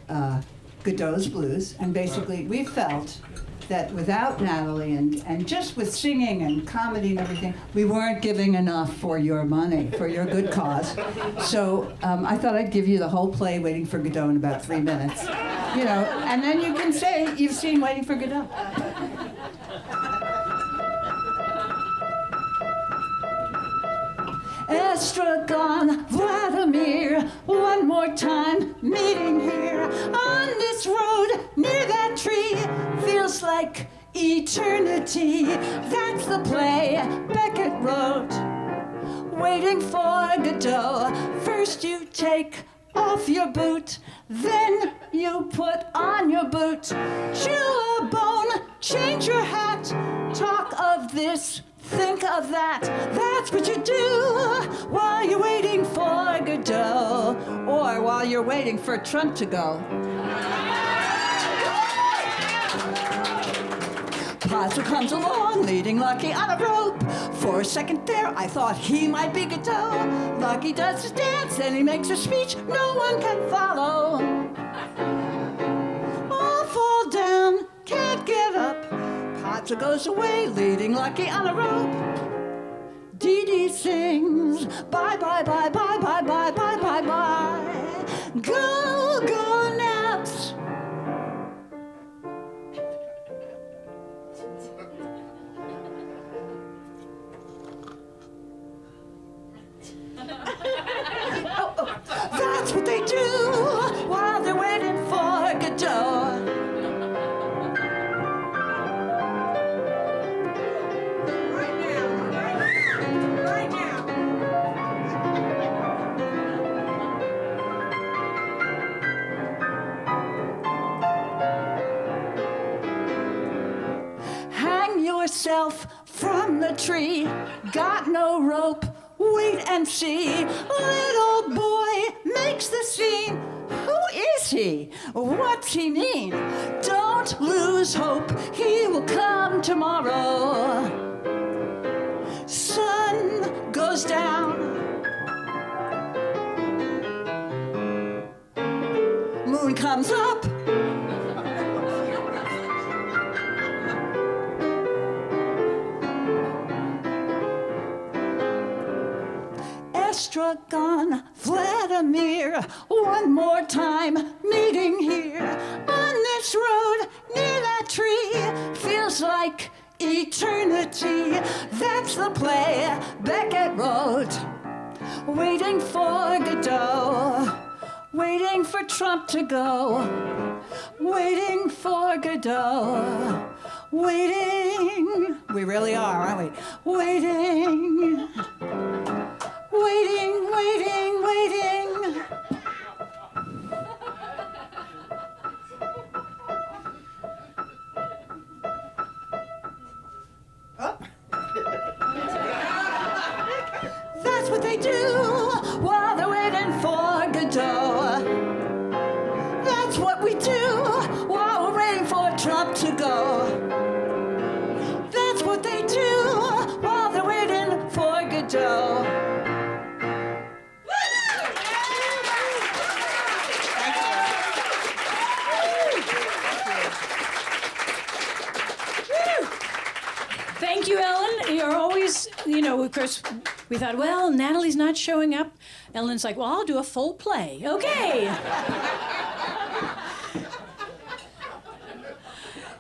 Godot's Blues, and basically we felt that without Natalie and just with singing and comedy and everything, we weren't giving enough for your money, for your good cause. So I thought I'd give you the whole play, Waiting for Godot, in about 3 minutes. You know, and then you can say you've seen Waiting for Godot. Estragon, Vladimir, one more time, meeting here on this road near that tree. Feels like eternity. That's the play Beckett wrote. Waiting for Godot. First you take off your boot, then you put on your boot. Chew a bone, change your hat, talk of this, think of that. That's what you do while you're waiting for Godot, or while you're waiting for Trump to go. Plaza comes along, leading Lucky on a rope. For a second there, I thought he might be Godot. Lucky does his dance, then he makes a speech no one can follow. All fall down, can't get up. Plaza goes away, leading Lucky on a rope. Dee Dee sings, bye, bye, bye, bye, bye, bye, bye, bye, bye. Go, go, naps. That's what they do while they're waiting for Godot. Right now. Hang yourself from the tree, got no rope, wait and see. Little boy makes the scene. Who is he? What's he mean? Don't lose hope, he will come tomorrow. Sun goes down, moon comes up. Estragon, Vladimir, one more time, meeting here. On this road, near that tree, feels like eternity. That's the play, Beckett wrote. Waiting for Godot, waiting for Trump to go. Waiting for Godot, waiting. We really are, aren't we? Waiting. Waiting, waiting, waiting. That's what they do while they're waiting for Godot. That's what we do while we're waiting for Trump to go. That's what they do while they're waiting for Godot. Thank you, Ellen. You're always, of course, we thought, well, Natalie's not showing up. Ellen's like, well, I'll do a full play. Okay.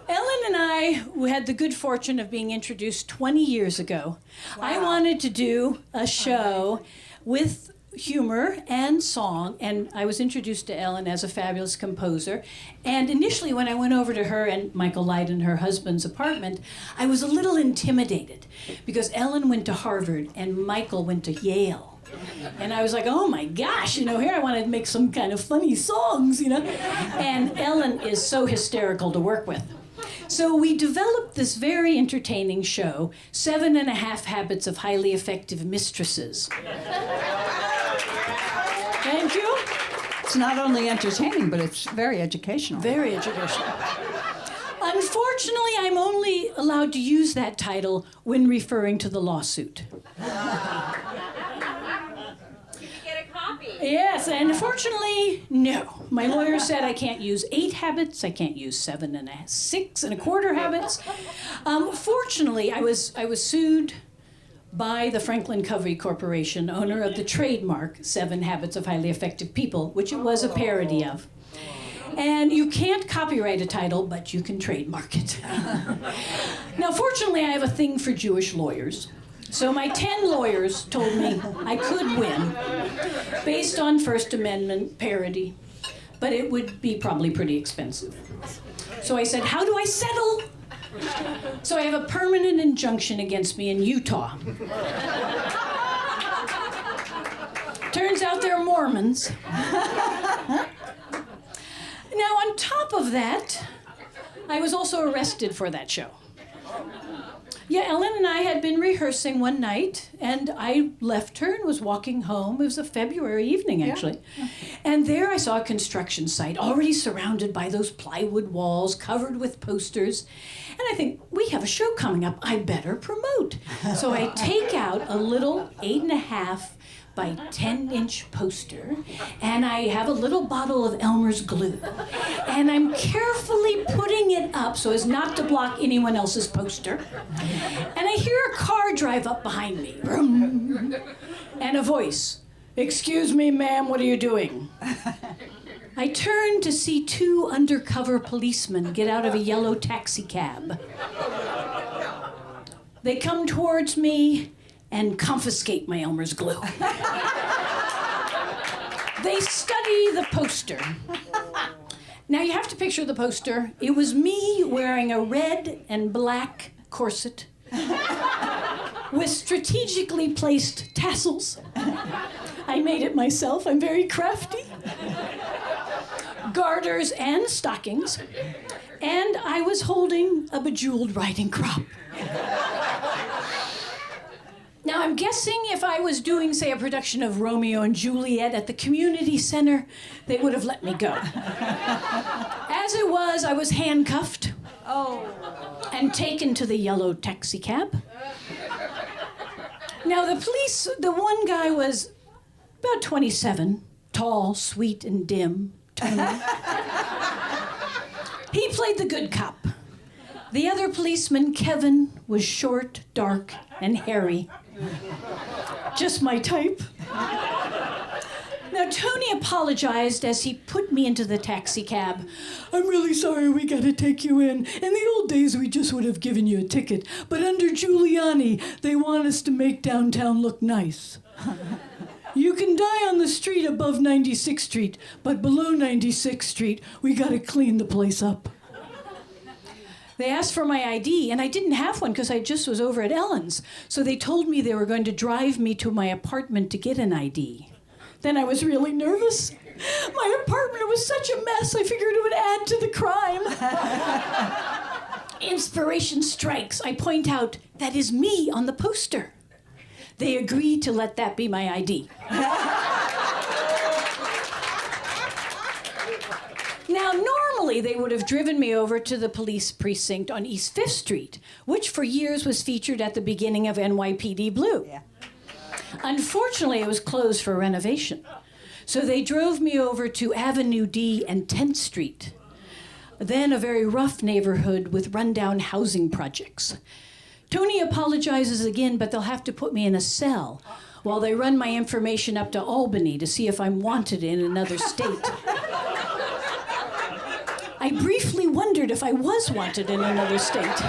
Ellen and I had the good fortune of being introduced 20 years ago. Wow. I wanted to do a show with humor and song, and I was introduced to Ellen as a fabulous composer. And initially, when I went over to her and Michael Lydon, her husband's apartment, I was a little intimidated because Ellen went to Harvard and Michael went to Yale. And I was like, oh my gosh, here I want to make some kind of funny songs, And Ellen is so hysterical to work with. So we developed this very entertaining show, 7.5 Habits of Highly Effective Mistresses. Thank you. It's not only entertaining, but it's very educational. Very educational. Unfortunately, I'm only allowed to use that title when referring to the lawsuit. Yes, and unfortunately, no. My lawyer said I can't use 8 habits, I can't use 6.25 habits. Fortunately, I was sued by the Franklin Covey Corporation, owner of the trademark 7 Habits of Highly Effective People, which it was a parody of. And you can't copyright a title, but you can trademark it. Now, fortunately, I have a thing for Jewish lawyers. So my 10 lawyers told me I could win based on First Amendment parody, but it would be probably pretty expensive. So I said, how do I settle? So I have a permanent injunction against me in Utah. Turns out they're Mormons. Now, on top of that, I was also arrested for that show. Yeah, Ellen and I had been rehearsing one night, and I left her and was walking home. It was a February evening, actually. Yeah. And there I saw a construction site already surrounded by those plywood walls covered with posters. And I think, we have a show coming up, I better promote. So I take out a little 8.5 by 10-inch poster, and I have a little bottle of Elmer's glue, and I'm carefully putting it up so as not to block anyone else's poster. And I hear a car drive up behind me, vroom, and a voice, "Excuse me, ma'am, what are you doing?" I turn to see two undercover policemen get out of a yellow taxi cab. They come towards me and confiscate my Elmer's glue. They study the poster. Now you have to picture the poster. It was me wearing a red and black corset with strategically placed tassels. I made it myself. I'm very crafty. Garters and stockings. And I was holding a bejeweled riding crop. Now, I'm guessing if I was doing, say, a production of Romeo and Juliet at the community center, they would have let me go. As it was, I was handcuffed and taken to the yellow taxi cab. Now, the one guy was about 27, tall, sweet, and dim. He played the good cop. The other policeman, Kevin, was short, dark, and hairy. Just my type. Now, Tony apologized as he put me into the taxi cab. "I'm really sorry we gotta take you in. In the old days, we just would have given you a ticket. But under Giuliani, they want us to make downtown look nice. You can die on the street above 96th Street, but below 96th Street, we gotta clean the place up." They asked for my ID, and I didn't have one because I just was over at Ellen's. So they told me they were going to drive me to my apartment to get an ID. Then I was really nervous. My apartment was such a mess, I figured it would add to the crime. Inspiration strikes. I point out, that is me on the poster. They agreed to let that be my ID. Now, normally they would have driven me over to the police precinct on East 5th Street, which for years was featured at the beginning of NYPD Blue. Yeah. Unfortunately, it was closed for renovation. So they drove me over to Avenue D and 10th Street, then a very rough neighborhood with rundown housing projects. Tony apologizes again, but they'll have to put me in a cell while they run my information up to Albany to see if I'm wanted in another state. I briefly wondered if I was wanted in another state.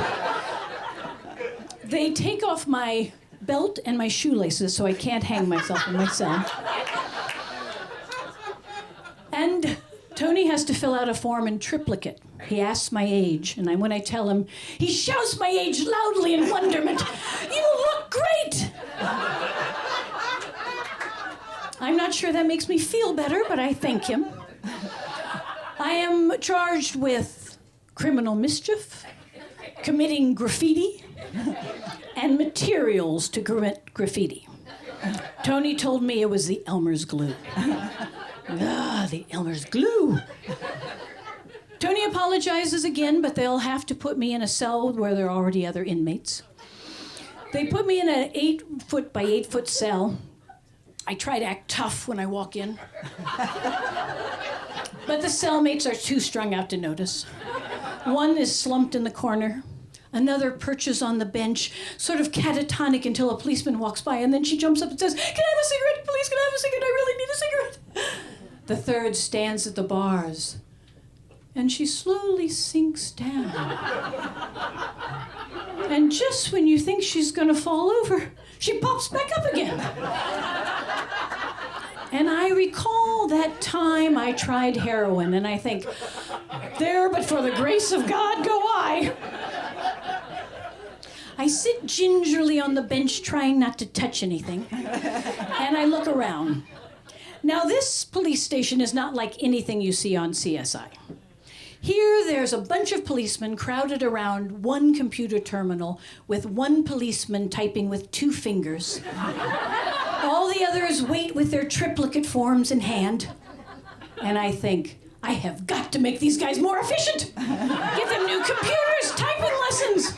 They take off my belt and my shoelaces so I can't hang myself in my cell. And Tony has to fill out a form in triplicate. He asks my age, and when I tell him, he shouts my age loudly in wonderment. "You look great!" I'm not sure that makes me feel better, but I thank him. I am charged with criminal mischief, committing graffiti, and materials to commit graffiti. Tony told me it was the Elmer's glue. The Elmer's glue. Tony apologizes again, but they'll have to put me in a cell where there are already other inmates. They put me in an 8-foot by 8-foot cell. I try to act tough when I walk in. But the cellmates are too strung out to notice. One is slumped in the corner. Another perches on the bench, sort of catatonic until a policeman walks by, and then she jumps up and says, "Can I have a cigarette? Please, can I have a cigarette? I really need a cigarette." The third stands at the bars, and she slowly sinks down. And just when you think she's gonna fall over, she pops back up again. And I recall that time I tried heroin, and I think, there, but for the grace of God, go I. I sit gingerly on the bench, trying not to touch anything, and I look around. Now, this police station is not like anything you see on CSI. Here, there's a bunch of policemen crowded around one computer terminal with one policeman typing with 2 fingers. All the others wait with their triplicate forms in hand. And I think, I have got to make these guys more efficient. Give them new computers, typing lessons.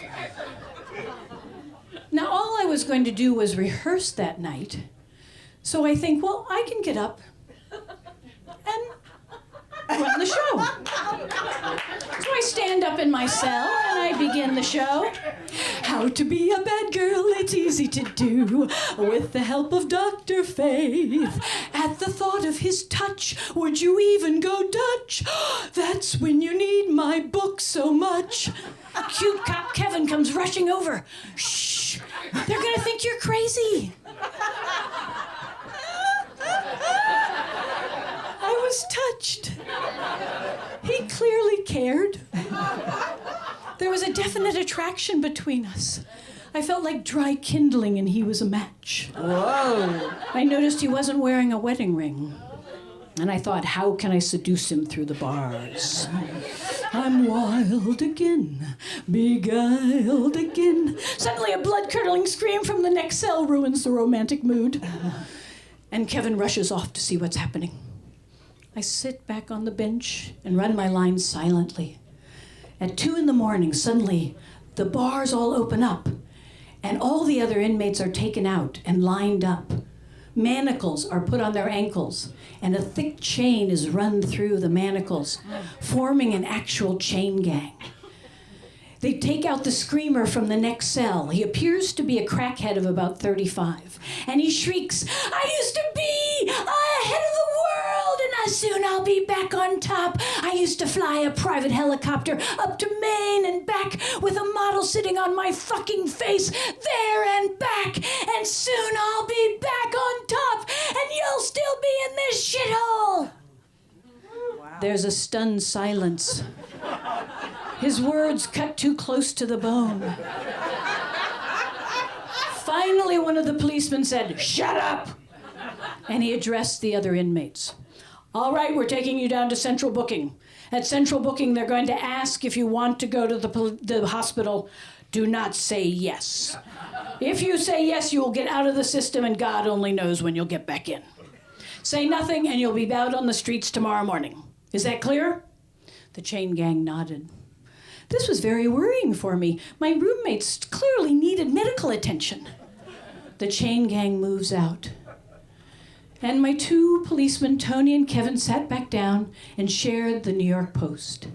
Now, all I was going to do was rehearse that night. So I think, well, I can get up and run the show. So I stand up in my cell and I begin the show. How to be a bad girl, it's easy to do with the help of Dr. Faith. At the thought of his touch, would you even go Dutch? That's when you need my book so much. Cute cop Kevin comes rushing over. Shh, they're gonna think you're crazy. I was touched. He clearly cared. There was a definite attraction between us. I felt like dry kindling and he was a match. Whoa. I noticed he wasn't wearing a wedding ring. And I thought, how can I seduce him through the bars? I'm wild again, beguiled again. Suddenly a blood-curdling scream from the next cell ruins the romantic mood. And Kevin rushes off to see what's happening. I sit back on the bench and run my lines silently. At 2 a.m, suddenly the bars all open up and all the other inmates are taken out and lined up. Manacles are put on their ankles and a thick chain is run through the manacles, forming an actual chain gang. They take out the screamer from the next cell. He appears to be a crackhead of about 35. And he shrieks, I used to be ahead of the world, and soon I'll be back on top. I used to fly a private helicopter up to Maine and back with a model sitting on my fucking face, there and back. And soon I'll be back on top, and you'll still be in this shithole. Wow. There's a stunned silence. His words cut too close to the bone. Finally, one of the policemen said, shut up! And he addressed the other inmates. All right, we're taking you down to central booking. At central booking, they're going to ask if you want to go to the hospital. Do not say yes. If you say yes, you will get out of the system, and God only knows when you'll get back in. Say nothing, and you'll be out on the streets tomorrow morning. Is that clear? The chain gang nodded. This was very worrying for me. My roommates clearly needed medical attention. The chain gang moves out. And my 2 policemen, Tony and Kevin, sat back down and shared the New York Post.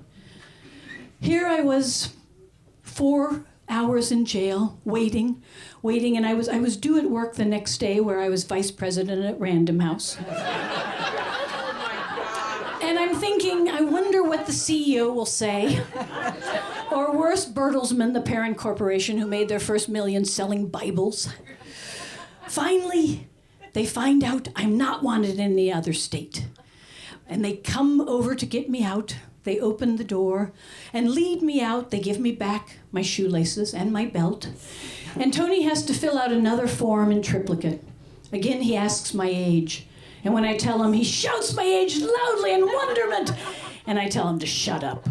Here I was, 4 hours in jail, waiting, and I was due at work the next day where I was vice president at Random House. And I'm thinking, I wonder what the CEO will say. Or worse, Bertelsmann, the parent corporation who made their first million selling Bibles. Finally, they find out I'm not wanted in the other state. And they come over to get me out. They open the door and lead me out. They give me back my shoelaces and my belt. And Tony has to fill out another form in triplicate. Again, he asks my age. And when I tell him, he shouts my age loudly in wonderment. And I tell him to shut up.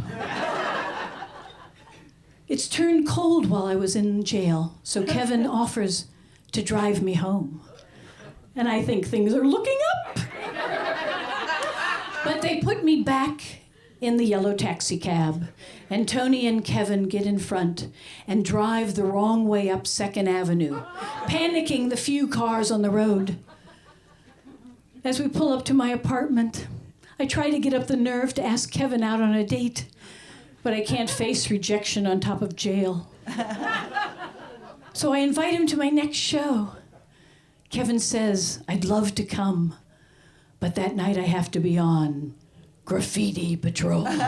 It's turned cold while I was in jail, so Kevin offers to drive me home. And I think things are looking up. But they put me back in the yellow taxi cab, and Tony and Kevin get in front and drive the wrong way up 2nd Avenue, panicking the few cars on the road. As we pull up to my apartment, I try to get up the nerve to ask Kevin out on a date, but I can't face rejection on top of jail. So I invite him to my next show. Kevin says, I'd love to come, but that night I have to be on Graffiti Patrol. Thank you.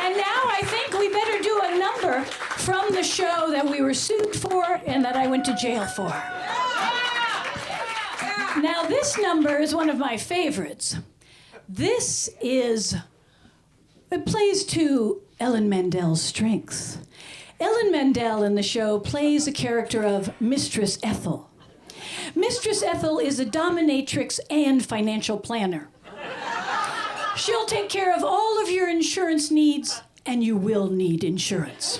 And now I think we better do a number from the show that we were sued for and that I went to jail for. Now this number is one of my favorites. It plays to Ellen Mandel's strengths. Ellen Mandel in the show plays a character of Mistress Ethel. Mistress Ethel is a dominatrix and financial planner. She'll take care of all of your insurance needs, and you will need insurance.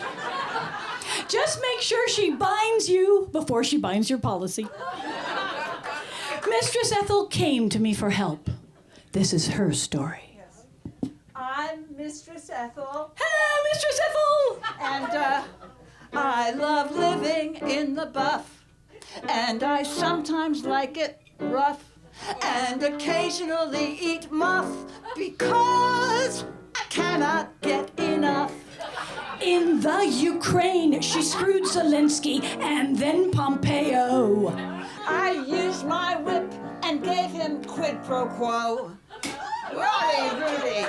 Just make sure she binds you before she binds your policy. Mistress Ethel came to me for help. This is her story. I'm Mistress Ethel. Hello, Mistress Ethel! And I love living in the buff. And I sometimes like it rough. And occasionally eat muff because I cannot get enough. In the Ukraine, she screwed Zelensky and then Pompeo. I used my whip and gave him quid pro quo. Rudy.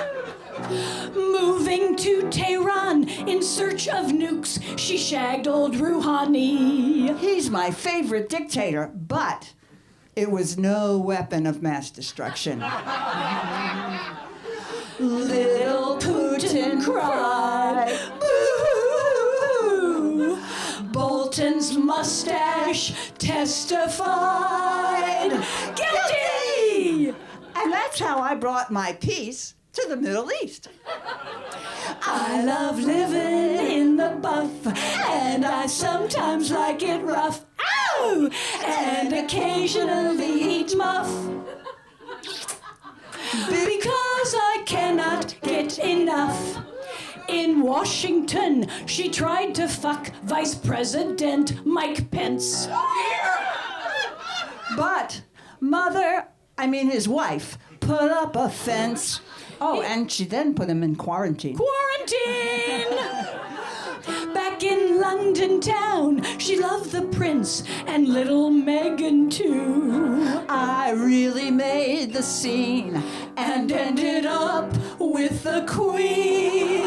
Moving to Tehran in search of nukes, she shagged old Rouhani. He's my favorite dictator, but it was no weapon of mass destruction. Little Putin cried. Boo! Bolton's mustache testified guilty! And that's how I brought my peace to the Middle East. I love living in the buff, and I sometimes like it rough. Ow! And occasionally eat muff. Because I cannot get enough. In Washington, she tried to fuck Vice President Mike Pence. But his wife, put up a fence. Oh, and she then put him in quarantine. Quarantine! Back in London town, she loved the prince and little Meghan too. I really made the scene And ended up with the queen.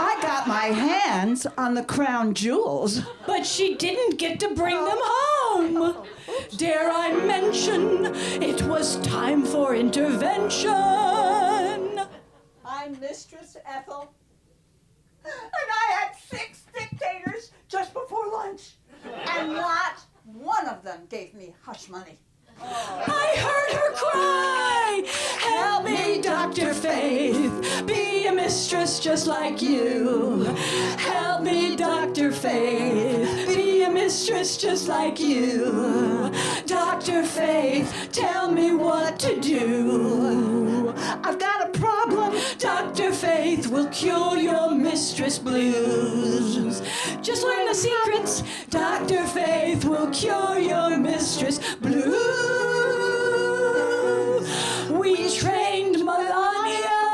I got my hands on the crown jewels. But she didn't get to bring them home. Dare I mention, it was time for intervention. I'm Mistress Ethel, and I had 6 dictators just before lunch, and not one of them gave me hush money. I heard her cry, help me, Dr. Faith, be a mistress just like you. Help me, Dr. Faith, be a mistress just like you. Dr. Faith, tell me what to do. I've got a problem. Dr. Faith will cure your mistress blues. Just learn the secrets. Dr. Faith will cure your mistress blues. We trained Melania.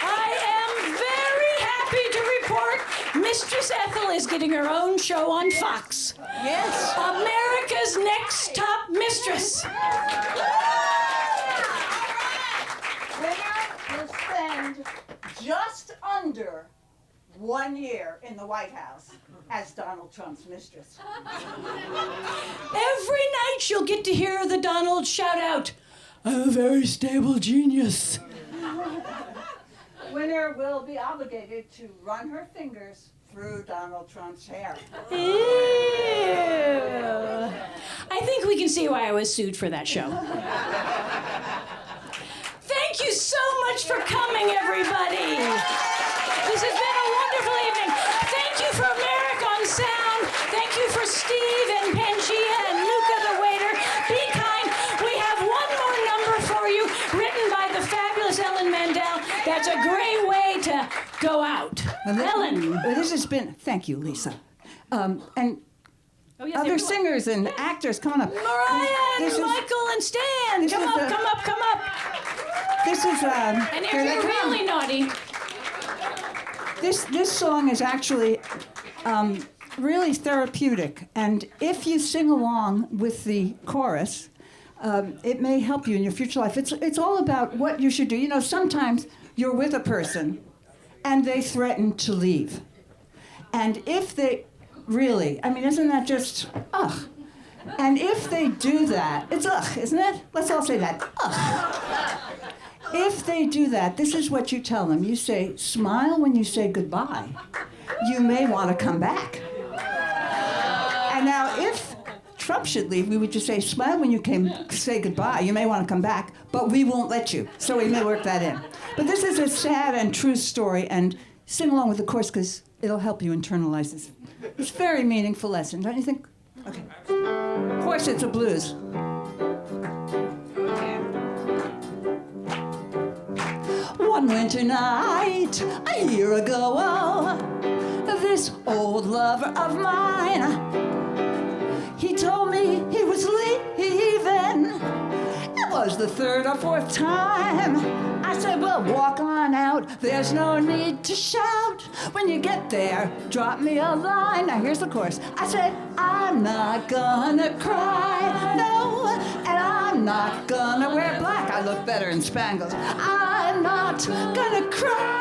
I am very happy to report Mistress Ethel is getting her own show on Fox. Yes. America's Next Top Mistress. Winner will spend just under 1 year in the White House as Donald Trump's mistress. Every night she'll get to hear the Donald shout out, I'm a very stable genius. Winner will be obligated to run her fingers through Donald Trump's hair. Ew. I think we can see why I was sued for that show. Thank you so much for coming, everybody. This has been a wonderful evening. Thank you for America on Sound. Thank you for Steve and Pangea and Luca the waiter. Be kind. We have one more number for you, written by the fabulous Ellen Mandel. That's a great way to go out. Ellen. This has been, thank you, Lisa. And Oh, yes, other everyone. singers and actors coming up. Mariah and This is- Michael and Stan. this Come is up, the- come up, come up. This is, And if here they you're come. really naughty, This song is actually really therapeutic, and if you sing along with the chorus, it may help you in your future life. It's all about what you should do. You know, sometimes you're with a person, and they threaten to leave, and if they really, I mean, isn't that just ugh? And if they do that, it's ugh, isn't it? Let's all say that ugh. If they do that, this is what you tell them. You say, smile when you say goodbye. You may want to come back. And now, if Trump should leave, we would just say, smile when you say goodbye. You may want to come back, but we won't let you. So we may work that in. But this is a sad and true story, and sing along with the chorus because it'll help you internalize this. It's a very meaningful lesson, don't you think? Okay. Of course, it's a blues. One winter night, a year ago, this old lover of mine, he told me he was leaving. It was the third or fourth time. I said, well, walk on out. There's no need to shout. When you get there, drop me a line. Now here's the chorus. I said, I'm not gonna cry, no, and I'm not gonna wear black. I look better in spangles. I'm not gonna cry.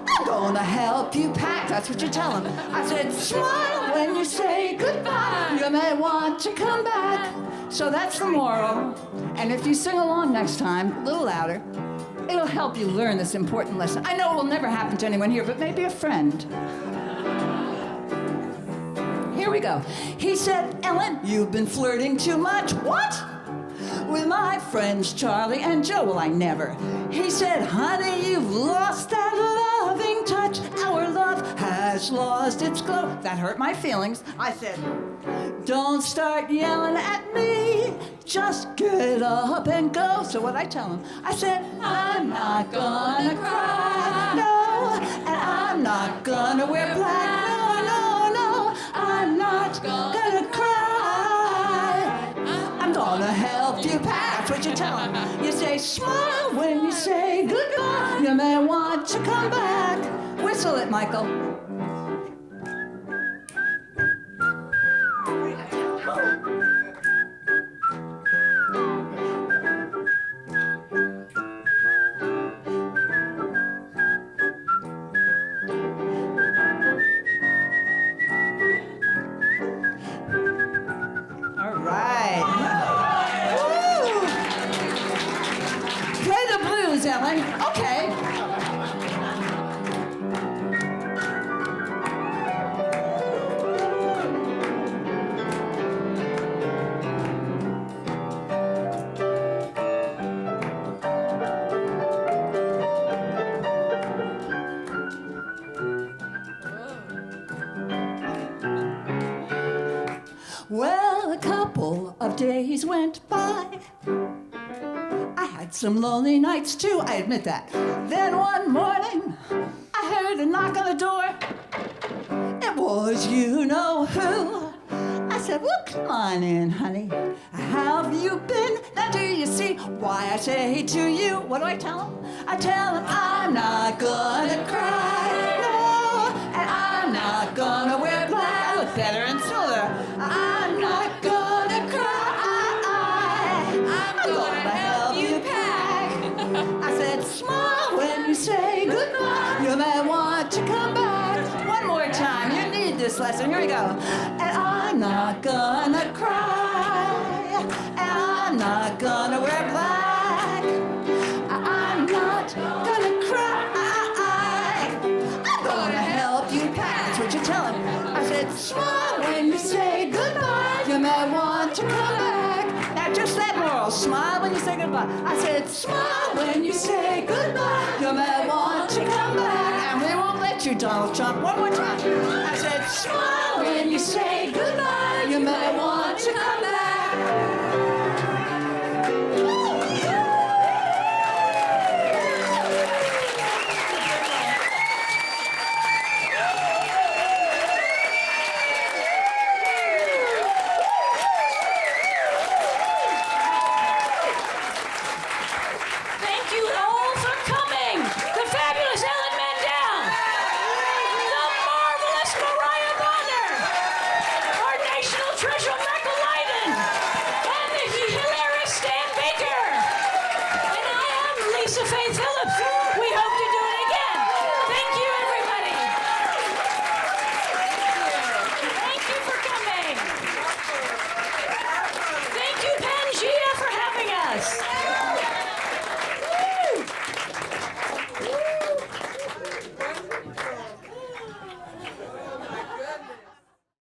I'm gonna help you pack. That's what you tell him. I said, smile when you say goodbye. You may want to come back. So that's the moral. And if you sing along next time, a little louder, it'll help you learn this important lesson. I know it will never happen to anyone here, but maybe a friend. Here we go. He said, Ellen, you've been flirting too much. What? With my friends Charlie and Joe. Well, I never. He said, honey, you've lost that loving touch. Our love has lost its glow. That hurt my feelings. I said, don't start yelling at me. Just get up and go. So what I tell him? I said, I'm not gonna cry, no, and I'm not gonna wear black. No, no, no, I'm not gonna cry. I'm gonna help you pack. That's what you tell him. You say, smile when you say goodbye. You may want to come back. Whistle it, Michael. All right. Woo! Play the blues, Ellen. Okay. Well, a couple of days went by. I had some lonely nights too, I admit that. Then one morning, I heard a knock on the door. It was you know who. I said, well, come on in, honey. How have you been? Now do you see why I say to you? What do I tell him? I tell him I'm not gonna cry, no, and I'm not gonna wear black. I look better and smoother. I'm not gonna cry. I'm gonna help you pack. I said, smile when you say goodbye. You may want to come back. One more time. You need this lesson. Here we go. And I'm not gonna cry. And I'm not gonna wear black. I'm not gonna cry. I'm gonna help you pack. That's what you tell him. I said, smile when you say goodbye. You may want to come back. Now just that moral. Smile when you say goodbye. I said, smile when you say goodbye. You may want to come back. And we won't let you, Donald Trump. One more time. I said, smile when you say goodbye. You may want